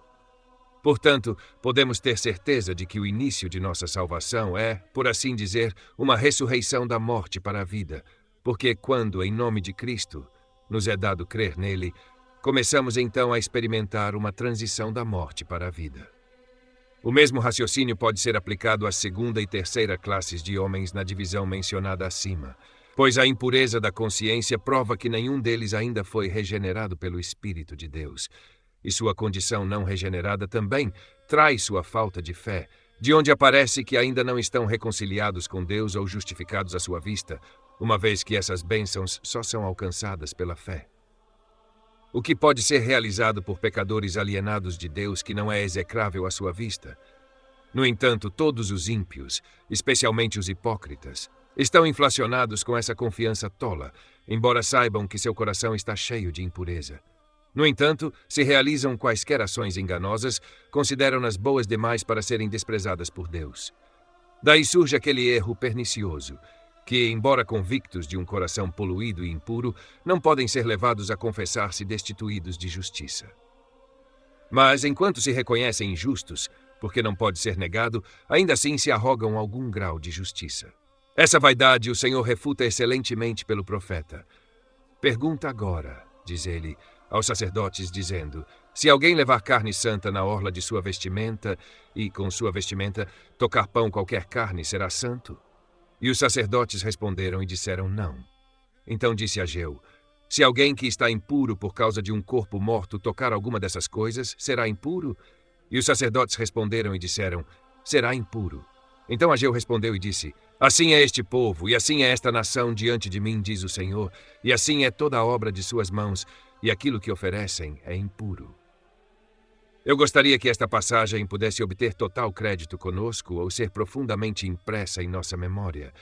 Portanto, podemos ter certeza de que o início de nossa salvação é, por assim dizer, uma ressurreição da morte para a vida, porque quando, em nome de Cristo, nos é dado crer nele, começamos então a experimentar uma transição da morte para a vida. O mesmo raciocínio pode ser aplicado à segunda e terceira classes de homens na divisão mencionada acima, pois a impureza da consciência prova que nenhum deles ainda foi regenerado pelo Espírito de Deus, e sua condição não regenerada também traz sua falta de fé, de onde aparece que ainda não estão reconciliados com Deus ou justificados à sua vista, uma vez que essas bênçãos só são alcançadas pela fé. O que pode ser realizado por pecadores alienados de Deus que não é execrável à sua vista? No entanto, todos os ímpios, especialmente os hipócritas, estão inflacionados com essa confiança tola, embora saibam que seu coração está cheio de impureza. No entanto, se realizam quaisquer ações enganosas, consideram-nas boas demais para serem desprezadas por Deus. Daí surge aquele erro pernicioso, que, embora convictos de um coração poluído e impuro, não podem ser levados a confessar-se destituídos de justiça. Mas, enquanto se reconhecem injustos, porque não pode ser negado, ainda assim se arrogam algum grau de justiça. Essa vaidade o Senhor refuta excelentemente pelo profeta. Pergunta agora, diz ele, aos sacerdotes, dizendo: se alguém levar carne santa na orla de sua vestimenta, e com sua vestimenta tocar pão qualquer carne, será santo? E os sacerdotes responderam e disseram não. Então disse Ageu: se alguém que está impuro por causa de um corpo morto tocar alguma dessas coisas, será impuro? E os sacerdotes responderam e disseram: será impuro. Então Ageu respondeu e disse: assim é este povo, e assim é esta nação diante de mim, diz o Senhor, e assim é toda a obra de suas mãos, e aquilo que oferecem é impuro. Eu gostaria que esta passagem pudesse obter total crédito conosco ou ser profundamente impressa em nossa memória,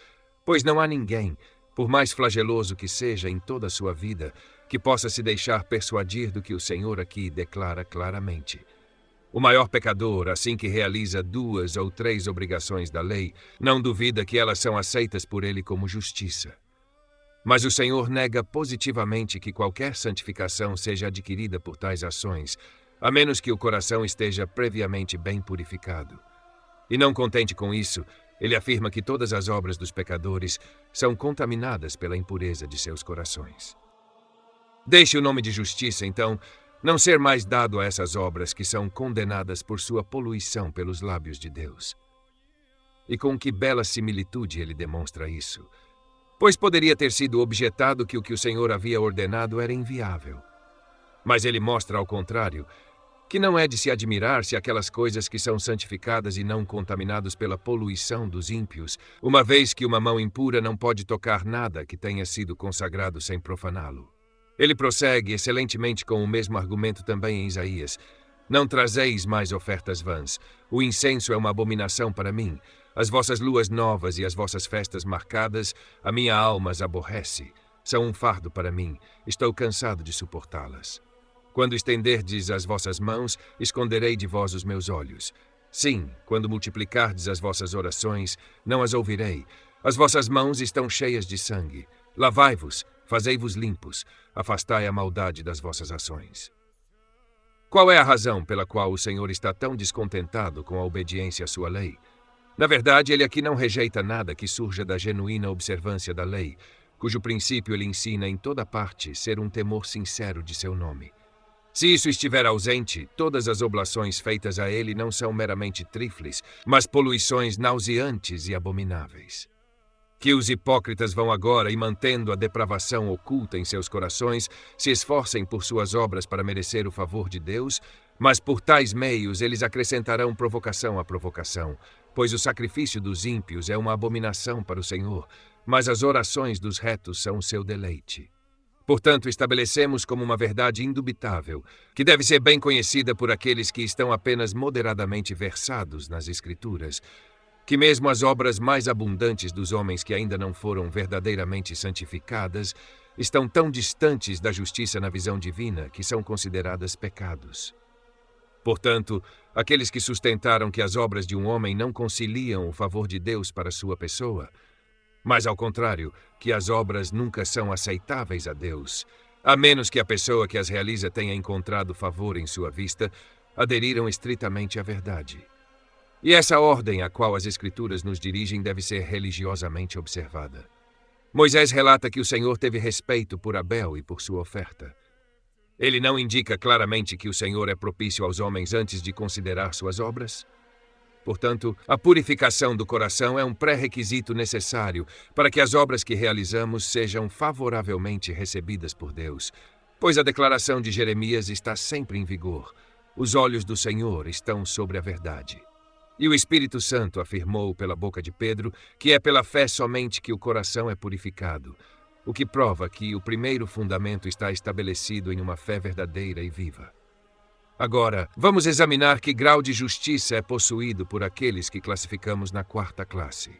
pois não há ninguém, por mais flageloso que seja em toda a sua vida, que possa se deixar persuadir do que o Senhor aqui declara claramente. O maior pecador, assim que realiza 2 ou 3 obrigações da lei, não duvida que elas são aceitas por ele como justiça. Mas o Senhor nega positivamente que qualquer santificação seja adquirida por tais ações, a menos que o coração esteja previamente bem purificado. E não contente com isso, ele afirma que todas as obras dos pecadores são contaminadas pela impureza de seus corações. Deixe o nome de justiça, então, não ser mais dado a essas obras que são condenadas por sua poluição pelos lábios de Deus. E com que bela similitude ele demonstra isso. Pois poderia ter sido objetado que o que o Senhor havia ordenado era inviável. Mas ele mostra, ao contrário, que não é de se admirar se aquelas coisas que são santificadas e não contaminadas pela poluição dos ímpios, uma vez que uma mão impura não pode tocar nada que tenha sido consagrado sem profaná-lo. Ele prossegue excelentemente com o mesmo argumento também em Isaías: não trazeis mais ofertas vãs. O incenso é uma abominação para mim. As vossas luas novas e as vossas festas marcadas, a minha alma as aborrece. São um fardo para mim. Estou cansado de suportá-las. Quando estenderdes as vossas mãos, esconderei de vós os meus olhos. Sim, quando multiplicardes as vossas orações, não as ouvirei. As vossas mãos estão cheias de sangue. Lavai-vos, fazei-vos limpos, afastai a maldade das vossas ações. Qual é a razão pela qual o Senhor está tão descontentado com a obediência à sua lei? Na verdade, ele aqui não rejeita nada que surja da genuína observância da lei, cujo princípio ele ensina em toda parte ser um temor sincero de seu nome. Se isso estiver ausente, todas as oblações feitas a ele não são meramente trifles, mas poluições nauseantes e abomináveis. Que os hipócritas vão agora, e mantendo a depravação oculta em seus corações, se esforcem por suas obras para merecer o favor de Deus, mas por tais meios eles acrescentarão provocação à provocação, pois o sacrifício dos ímpios é uma abominação para o Senhor, mas as orações dos retos são o seu deleite. Portanto, estabelecemos como uma verdade indubitável, que deve ser bem conhecida por aqueles que estão apenas moderadamente versados nas Escrituras, que mesmo as obras mais abundantes dos homens que ainda não foram verdadeiramente santificadas estão tão distantes da justiça na visão divina que são consideradas pecados. Portanto, aqueles que sustentaram que as obras de um homem não conciliam o favor de Deus para sua pessoa, mas, ao contrário, que as obras nunca são aceitáveis a Deus, a menos que a pessoa que as realiza tenha encontrado favor em sua vista, aderiram estritamente à verdade. E essa ordem a qual as Escrituras nos dirigem deve ser religiosamente observada. Moisés relata que o Senhor teve respeito por Abel e por sua oferta. Ele não indica claramente que o Senhor é propício aos homens antes de considerar suas obras? Portanto, a purificação do coração é um pré-requisito necessário para que as obras que realizamos sejam favoravelmente recebidas por Deus, pois a declaração de Jeremias está sempre em vigor. Os olhos do Senhor estão sobre a verdade. E o Espírito Santo afirmou pela boca de Pedro que é pela fé somente que o coração é purificado, o que prova que o primeiro fundamento está estabelecido em uma fé verdadeira e viva. Agora, vamos examinar que grau de justiça é possuído por aqueles que classificamos na 4ª classe.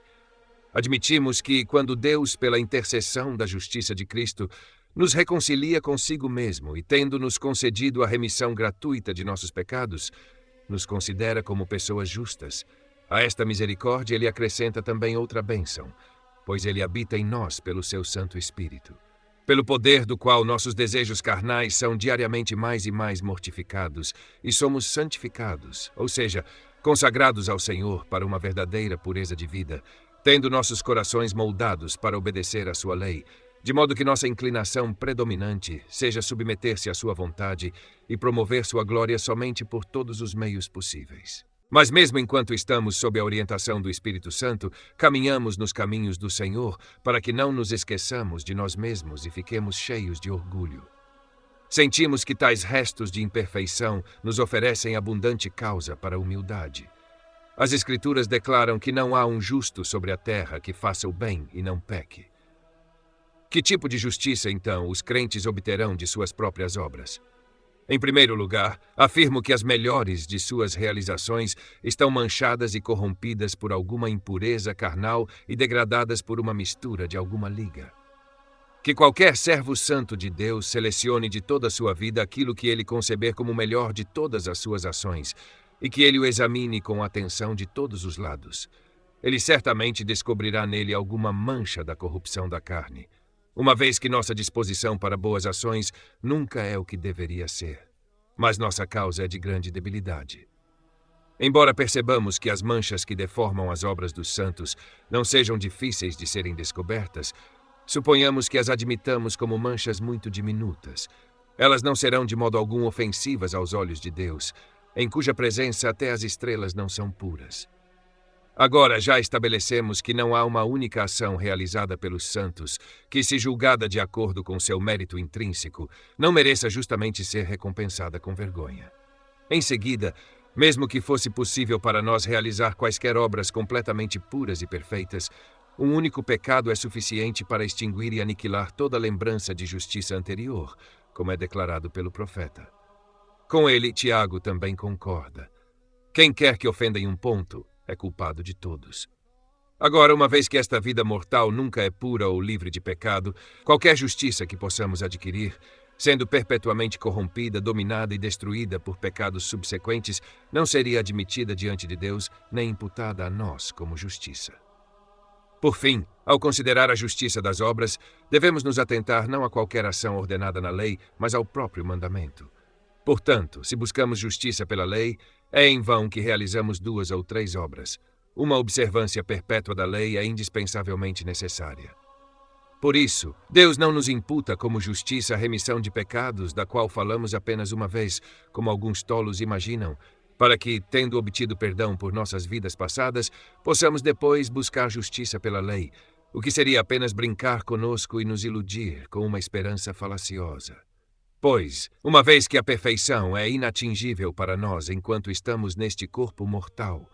Admitimos que, quando Deus, pela intercessão da justiça de Cristo, nos reconcilia consigo mesmo e, tendo-nos concedido a remissão gratuita de nossos pecados, nos considera como pessoas justas. A esta misericórdia ele acrescenta também outra bênção, pois ele habita em nós pelo seu Santo Espírito, pelo poder do qual nossos desejos carnais são diariamente mais e mais mortificados e somos santificados, ou seja, consagrados ao Senhor para uma verdadeira pureza de vida, tendo nossos corações moldados para obedecer à sua lei, de modo que nossa inclinação predominante seja submeter-se à sua vontade e promover sua glória somente por todos os meios possíveis. Mas mesmo enquanto estamos sob a orientação do Espírito Santo, caminhamos nos caminhos do Senhor para que não nos esqueçamos de nós mesmos e fiquemos cheios de orgulho. Sentimos que tais restos de imperfeição nos oferecem abundante causa para a humildade. As Escrituras declaram que não há um justo sobre a terra que faça o bem e não peque. Que tipo de justiça, então, os crentes obterão de suas próprias obras? Em primeiro lugar, afirmo que as melhores de suas realizações estão manchadas e corrompidas por alguma impureza carnal e degradadas por uma mistura de alguma liga. Que qualquer servo santo de Deus selecione de toda a sua vida aquilo que ele conceber como o melhor de todas as suas ações, e que ele o examine com atenção de todos os lados. Ele certamente descobrirá nele alguma mancha da corrupção da carne, uma vez que nossa disposição para boas ações nunca é o que deveria ser, mas nossa causa é de grande debilidade. Embora percebamos que as manchas que deformam as obras dos santos não sejam difíceis de serem descobertas, suponhamos que as admitamos como manchas muito diminutas. Elas não serão de modo algum ofensivas aos olhos de Deus, em cuja presença até as estrelas não são puras. Agora já estabelecemos que não há uma única ação realizada pelos santos que, se julgada de acordo com seu mérito intrínseco, não mereça justamente ser recompensada com vergonha. Em seguida, mesmo que fosse possível para nós realizar quaisquer obras completamente puras e perfeitas, um único pecado é suficiente para extinguir e aniquilar toda lembrança de justiça anterior, como é declarado pelo profeta. Com ele, Tiago também concorda. Quem quer que ofenda em um ponto é culpado de todos. Agora, uma vez que esta vida mortal nunca é pura ou livre de pecado, qualquer justiça que possamos adquirir, sendo perpetuamente corrompida, dominada e destruída por pecados subsequentes, não seria admitida diante de Deus nem imputada a nós como justiça. Por fim, ao considerar a justiça das obras, devemos nos atentar não a qualquer ação ordenada na lei, mas ao próprio mandamento. Portanto, se buscamos justiça pela lei, é em vão que realizamos 2 ou 3 obras. Uma observância perpétua da lei é indispensavelmente necessária. Por isso, Deus não nos imputa como justiça a remissão de pecados, da qual falamos apenas uma vez, como alguns tolos imaginam, para que, tendo obtido perdão por nossas vidas passadas, possamos depois buscar justiça pela lei, o que seria apenas brincar conosco e nos iludir com uma esperança falaciosa. Pois, uma vez que a perfeição é inatingível para nós enquanto estamos neste corpo mortal,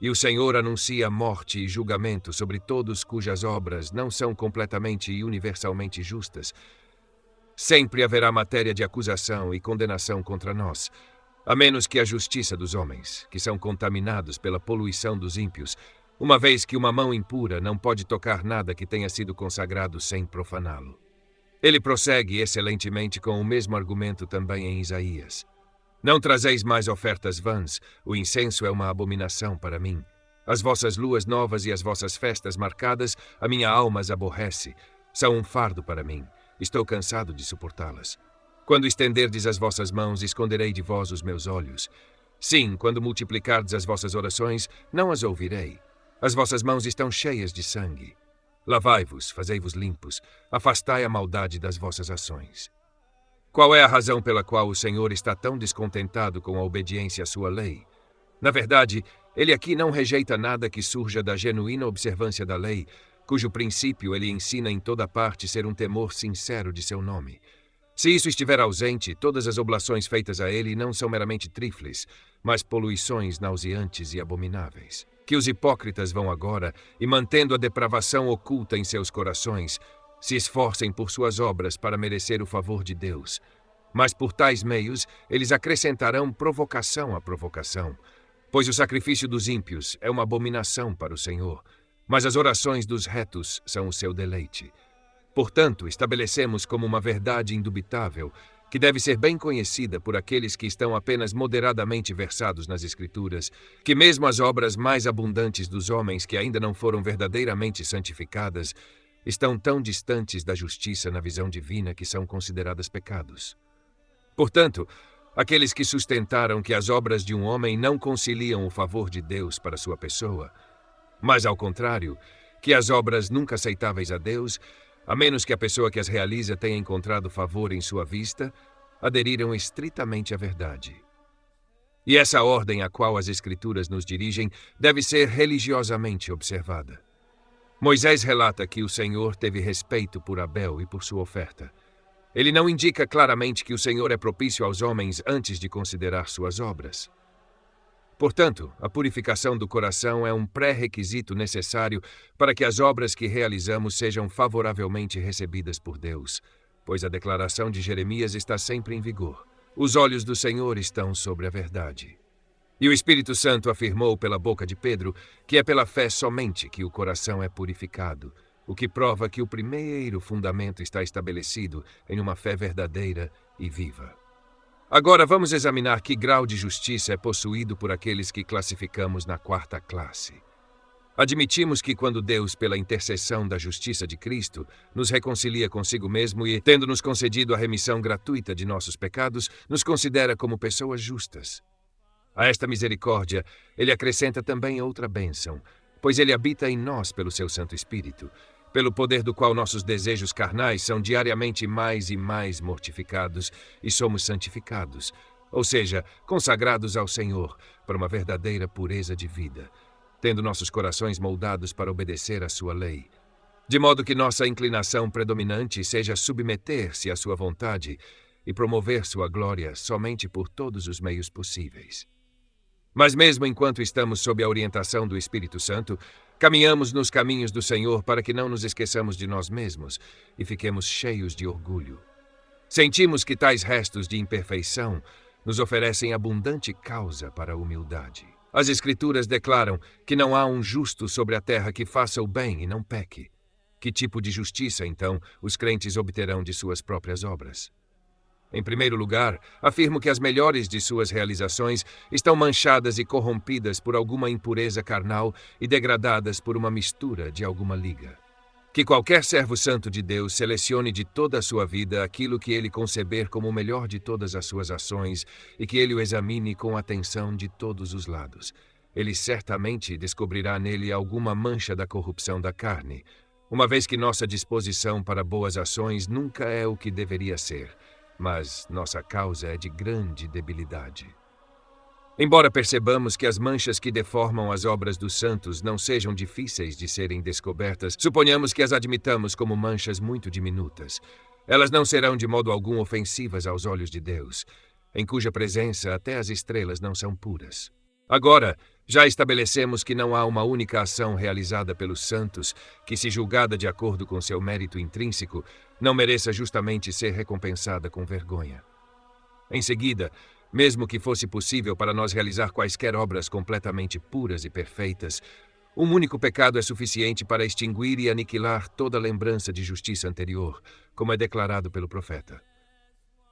e o Senhor anuncia morte e julgamento sobre todos cujas obras não são completamente e universalmente justas, sempre haverá matéria de acusação e condenação contra nós, a menos que a justiça dos homens, que são contaminados pela poluição dos ímpios, uma vez que uma mão impura não pode tocar nada que tenha sido consagrado sem profaná-lo. Ele prossegue excelentemente com o mesmo argumento também em Isaías. Não trazeis mais ofertas vãs, o incenso é uma abominação para mim. As vossas luas novas e as vossas festas marcadas, a minha alma as aborrece. São um fardo para mim, estou cansado de suportá-las. Quando estenderdes as vossas mãos, esconderei de vós os meus olhos. Sim, quando multiplicardes as vossas orações, não as ouvirei. As vossas mãos estão cheias de sangue. Lavai-vos, fazei-vos limpos, afastai a maldade das vossas ações. Qual é a razão pela qual o Senhor está tão descontentado com a obediência à sua lei? Na verdade, ele aqui não rejeita nada que surja da genuína observância da lei, cujo princípio ele ensina em toda parte ser um temor sincero de seu nome. Se isso estiver ausente, todas as oblações feitas a ele não são meramente trifles, mas poluições nauseantes e abomináveis. Que os hipócritas vão agora, e mantendo a depravação oculta em seus corações, se esforcem por suas obras para merecer o favor de Deus. Mas por tais meios, eles acrescentarão provocação à provocação, pois o sacrifício dos ímpios é uma abominação para o Senhor, mas as orações dos retos são o seu deleite. Portanto, estabelecemos como uma verdade indubitável, que deve ser bem conhecida por aqueles que estão apenas moderadamente versados nas Escrituras, que mesmo as obras mais abundantes dos homens que ainda não foram verdadeiramente santificadas, estão tão distantes da justiça na visão divina que são consideradas pecados. Portanto, aqueles que sustentaram que as obras de um homem não conciliam o favor de Deus para sua pessoa, mas, ao contrário, que as obras nunca aceitáveis a Deus, a menos que a pessoa que as realiza tenha encontrado favor em sua vista, aderiram estritamente à verdade. E essa ordem a qual as Escrituras nos dirigem deve ser religiosamente observada. Moisés relata que o Senhor teve respeito por Abel e por sua oferta. Ele não indica claramente que o Senhor é propício aos homens antes de considerar suas obras. Portanto, a purificação do coração é um pré-requisito necessário para que as obras que realizamos sejam favoravelmente recebidas por Deus, pois a declaração de Jeremias está sempre em vigor. Os olhos do Senhor estão sobre a verdade. E o Espírito Santo afirmou pela boca de Pedro que é pela fé somente que o coração é purificado, o que prova que o primeiro fundamento está estabelecido em uma fé verdadeira e viva. Agora vamos examinar que grau de justiça é possuído por aqueles que classificamos na quarta classe. Admitimos que quando Deus, pela intercessão da justiça de Cristo, nos reconcilia consigo mesmo e, tendo-nos concedido a remissão gratuita de nossos pecados, nos considera como pessoas justas. A esta misericórdia, Ele acrescenta também outra bênção, pois Ele habita em nós pelo seu Santo Espírito, pelo poder do qual nossos desejos carnais são diariamente mais e mais mortificados e somos santificados, ou seja, consagrados ao Senhor para uma verdadeira pureza de vida, tendo nossos corações moldados para obedecer à sua lei, de modo que nossa inclinação predominante seja submeter-se à sua vontade e promover sua glória somente por todos os meios possíveis. Mas mesmo enquanto estamos sob a orientação do Espírito Santo, caminhamos nos caminhos do Senhor para que não nos esqueçamos de nós mesmos e fiquemos cheios de orgulho. Sentimos que tais restos de imperfeição nos oferecem abundante causa para a humildade. As Escrituras declaram que não há um justo sobre a terra que faça o bem e não peque. Que tipo de justiça, então, os crentes obterão de suas próprias obras? Em primeiro lugar, afirmo que as melhores de suas realizações estão manchadas e corrompidas por alguma impureza carnal e degradadas por uma mistura de alguma liga. Que qualquer servo santo de Deus selecione de toda a sua vida aquilo que ele conceber como o melhor de todas as suas ações e que ele o examine com atenção de todos os lados. Ele certamente descobrirá nele alguma mancha da corrupção da carne, uma vez que nossa disposição para boas ações nunca é o que deveria ser, mas nossa causa é de grande debilidade. Embora percebamos que as manchas que deformam as obras dos santos não sejam difíceis de serem descobertas, suponhamos que as admitamos como manchas muito diminutas. Elas não serão de modo algum ofensivas aos olhos de Deus, em cuja presença até as estrelas não são puras. Agora, já estabelecemos que não há uma única ação realizada pelos santos que, se julgada de acordo com seu mérito intrínseco, não mereça justamente ser recompensada com vergonha. Em seguida, mesmo que fosse possível para nós realizar quaisquer obras completamente puras e perfeitas, um único pecado é suficiente para extinguir e aniquilar toda lembrança de justiça anterior, como é declarado pelo profeta.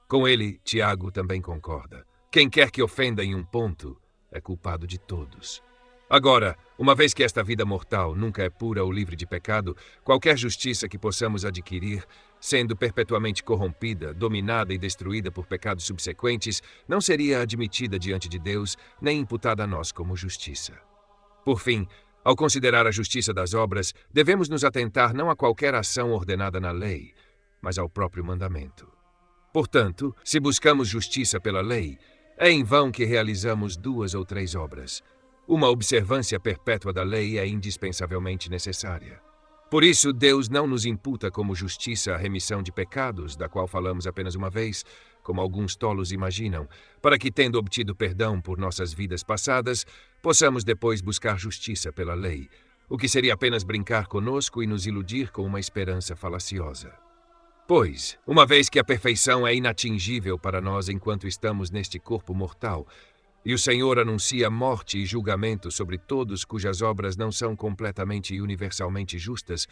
Com ele, Tiago também concorda. Quem quer que ofenda em um ponto é culpado de todos. Agora, uma vez que esta vida mortal nunca é pura ou livre de pecado, qualquer justiça que possamos adquirir, sendo perpetuamente corrompida, dominada e destruída por pecados subsequentes, não seria admitida diante de Deus, nem imputada a nós como justiça. Por fim, ao considerar a justiça das obras, devemos nos atentar não a qualquer ação ordenada na lei, mas ao próprio mandamento. Portanto, se buscamos justiça pela lei, é em vão que realizamos 2 ou 3 obras. Uma observância perpétua da lei é indispensavelmente necessária. Por isso, Deus não nos imputa como justiça a remissão de pecados, da qual falamos apenas uma vez, como alguns tolos imaginam, para que, tendo obtido perdão por nossas vidas passadas, possamos depois buscar justiça pela lei, o que seria apenas brincar conosco e nos iludir com uma esperança falaciosa. Pois, uma vez que a perfeição é inatingível para nós enquanto estamos neste corpo mortal, e o Senhor anuncia morte e julgamento sobre todos cujas obras não são completamente e universalmente justas,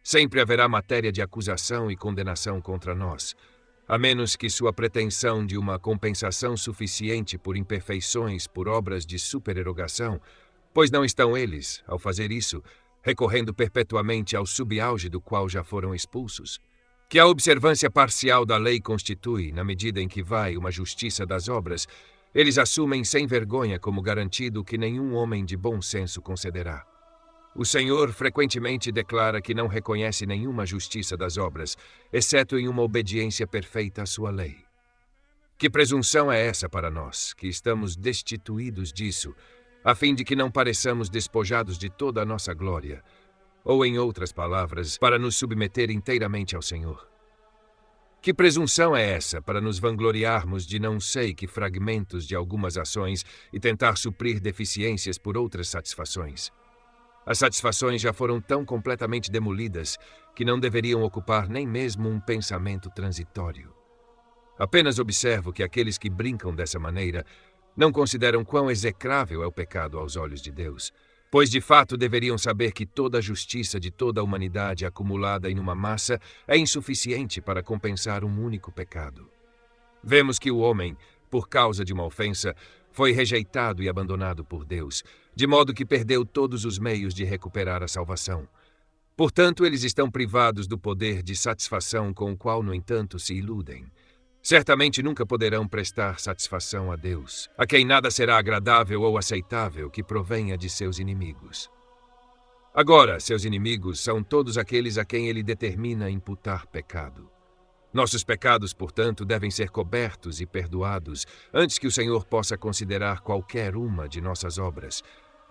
sempre haverá matéria de acusação e condenação contra nós, a menos que sua pretensão de uma compensação suficiente por imperfeições por obras de supererogação, pois não estão eles, ao fazer isso, recorrendo perpetuamente ao subauge do qual já foram expulsos, que a observância parcial da lei constitui, na medida em que vai uma justiça das obras, eles assumem sem vergonha como garantido que nenhum homem de bom senso concederá. O Senhor frequentemente declara que não reconhece nenhuma justiça das obras, exceto em uma obediência perfeita à sua lei. Que presunção é essa para nós, que estamos destituídos disso, a fim de que não pareçamos despojados de toda a nossa glória, ou, em outras palavras, para nos submeter inteiramente ao Senhor? Que presunção é essa para nos vangloriarmos de não sei que fragmentos de algumas ações e tentar suprir deficiências por outras satisfações? As satisfações já foram tão completamente demolidas que não deveriam ocupar nem mesmo um pensamento transitório. Apenas observo que aqueles que brincam dessa maneira não consideram quão execrável é o pecado aos olhos de Deus, pois de fato deveriam saber que toda a justiça de toda a humanidade acumulada em uma massa é insuficiente para compensar um único pecado. Vemos que o homem, por causa de uma ofensa, foi rejeitado e abandonado por Deus, de modo que perdeu todos os meios de recuperar a salvação. Portanto, eles estão privados do poder de satisfação com o qual, no entanto, se iludem. Certamente nunca poderão prestar satisfação a Deus, a quem nada será agradável ou aceitável que provenha de seus inimigos. Agora, seus inimigos são todos aqueles a quem ele determina imputar pecado. Nossos pecados, portanto, devem ser cobertos e perdoados antes que o Senhor possa considerar qualquer uma de nossas obras,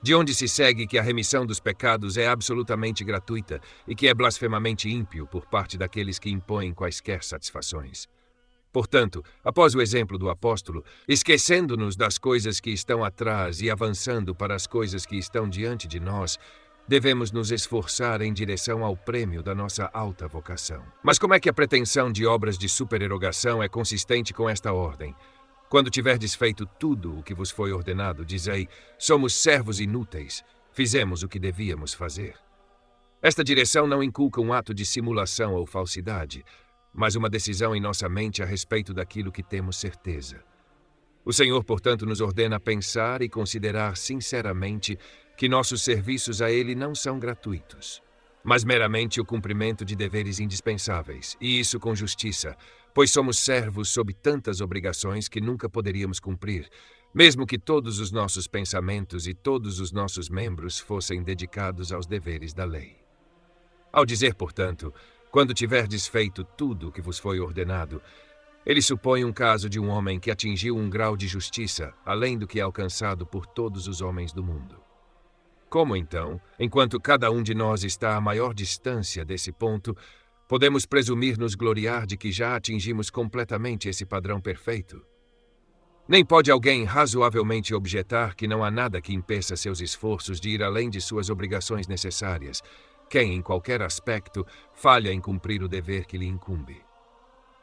de onde se segue que a remissão dos pecados é absolutamente gratuita e que é blasfemamente ímpio por parte daqueles que impõem quaisquer satisfações. Portanto, após o exemplo do apóstolo, esquecendo-nos das coisas que estão atrás e avançando para as coisas que estão diante de nós, devemos nos esforçar em direção ao prêmio da nossa alta vocação. Mas como é que a pretensão de obras de supererogação é consistente com esta ordem? Quando tiverdes feito tudo o que vos foi ordenado, dizei, somos servos inúteis, fizemos o que devíamos fazer. Esta direção não inculca um ato de simulação ou falsidade, mas uma decisão em nossa mente a respeito daquilo que temos certeza. O Senhor, portanto, nos ordena pensar e considerar sinceramente que nossos serviços a Ele não são gratuitos, mas meramente o cumprimento de deveres indispensáveis, e isso com justiça, pois somos servos sob tantas obrigações que nunca poderíamos cumprir, mesmo que todos os nossos pensamentos e todos os nossos membros fossem dedicados aos deveres da lei. Ao dizer, portanto, quando tiverdes feito tudo o que vos foi ordenado, ele supõe um caso de um homem que atingiu um grau de justiça, além do que é alcançado por todos os homens do mundo. Como, então, enquanto cada um de nós está a maior distância desse ponto, podemos presumir nos gloriar de que já atingimos completamente esse padrão perfeito? Nem pode alguém razoavelmente objetar que não há nada que impeça seus esforços de ir além de suas obrigações necessárias, quem, em qualquer aspecto, falha em cumprir o dever que lhe incumbe.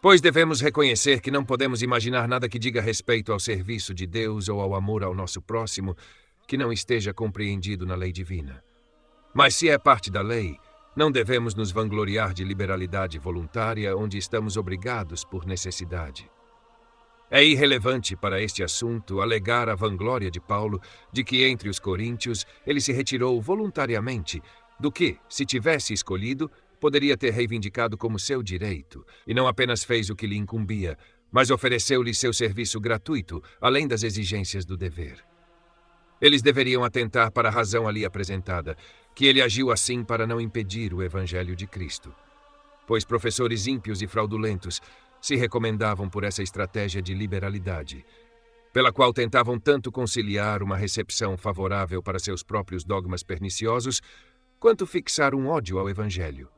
Pois devemos reconhecer que não podemos imaginar nada que diga respeito ao serviço de Deus ou ao amor ao nosso próximo que não esteja compreendido na lei divina. Mas se é parte da lei, não devemos nos vangloriar de liberalidade voluntária onde estamos obrigados por necessidade. É irrelevante para este assunto alegar a vanglória de Paulo de que entre os coríntios ele se retirou voluntariamente do que, se tivesse escolhido, poderia ter reivindicado como seu direito, e não apenas fez o que lhe incumbia, mas ofereceu-lhe seu serviço gratuito, além das exigências do dever. Eles deveriam atentar para a razão ali apresentada, que ele agiu assim para não impedir o evangelho de Cristo. Pois professores ímpios e fraudulentos se recomendavam por essa estratégia de liberalidade, pela qual tentavam tanto conciliar uma recepção favorável para seus próprios dogmas perniciosos, quanto fixar um ódio ao evangelho.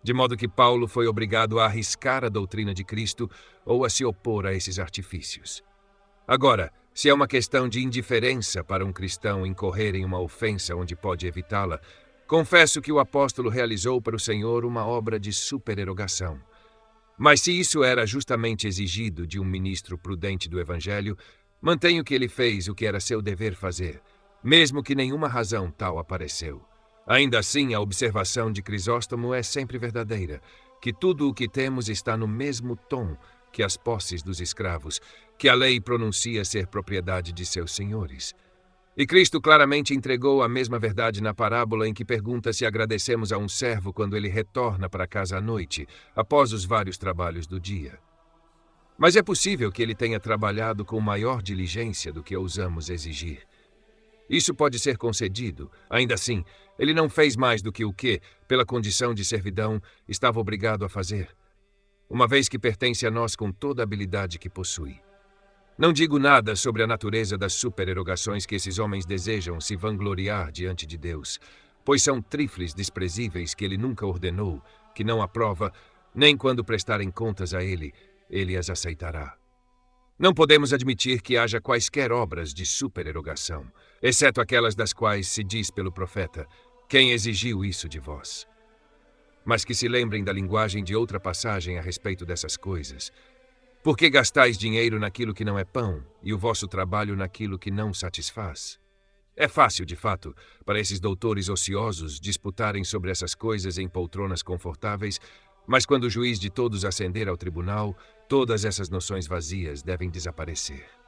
De modo que Paulo foi obrigado a arriscar a doutrina de Cristo ou a se opor a esses artifícios. Agora, se é uma questão de indiferença para um cristão incorrer em uma ofensa onde pode evitá-la, confesso que o apóstolo realizou para o Senhor uma obra de supererogação. Mas se isso era justamente exigido de um ministro prudente do Evangelho, mantenho que ele fez o que era seu dever fazer, mesmo que nenhuma razão tal apareceu. Ainda assim, a observação de Crisóstomo é sempre verdadeira, que tudo o que temos está no mesmo tom que as posses dos escravos, que a lei pronuncia ser propriedade de seus senhores. E Cristo claramente entregou a mesma verdade na parábola em que pergunta se agradecemos a um servo quando ele retorna para casa à noite, após os vários trabalhos do dia. Mas é possível que ele tenha trabalhado com maior diligência do que ousamos exigir. Isso pode ser concedido. Ainda assim, Ele não fez mais do que o que, pela condição de servidão, estava obrigado a fazer, uma vez que pertence a nós com toda a habilidade que possui. Não digo nada sobre a natureza das supererogações que esses homens desejam se vangloriar diante de Deus, pois são trifles desprezíveis que ele nunca ordenou, que não aprova, nem quando prestarem contas a ele, ele as aceitará. Não podemos admitir que haja quaisquer obras de supererogação, exceto aquelas das quais se diz pelo profeta: quem exigiu isso de vós? Mas que se lembrem da linguagem de outra passagem a respeito dessas coisas. Por que gastais dinheiro naquilo que não é pão, e o vosso trabalho naquilo que não satisfaz? É fácil, de fato, para esses doutores ociosos disputarem sobre essas coisas em poltronas confortáveis, mas quando o juiz de todos ascender ao tribunal, todas essas noções vazias devem desaparecer.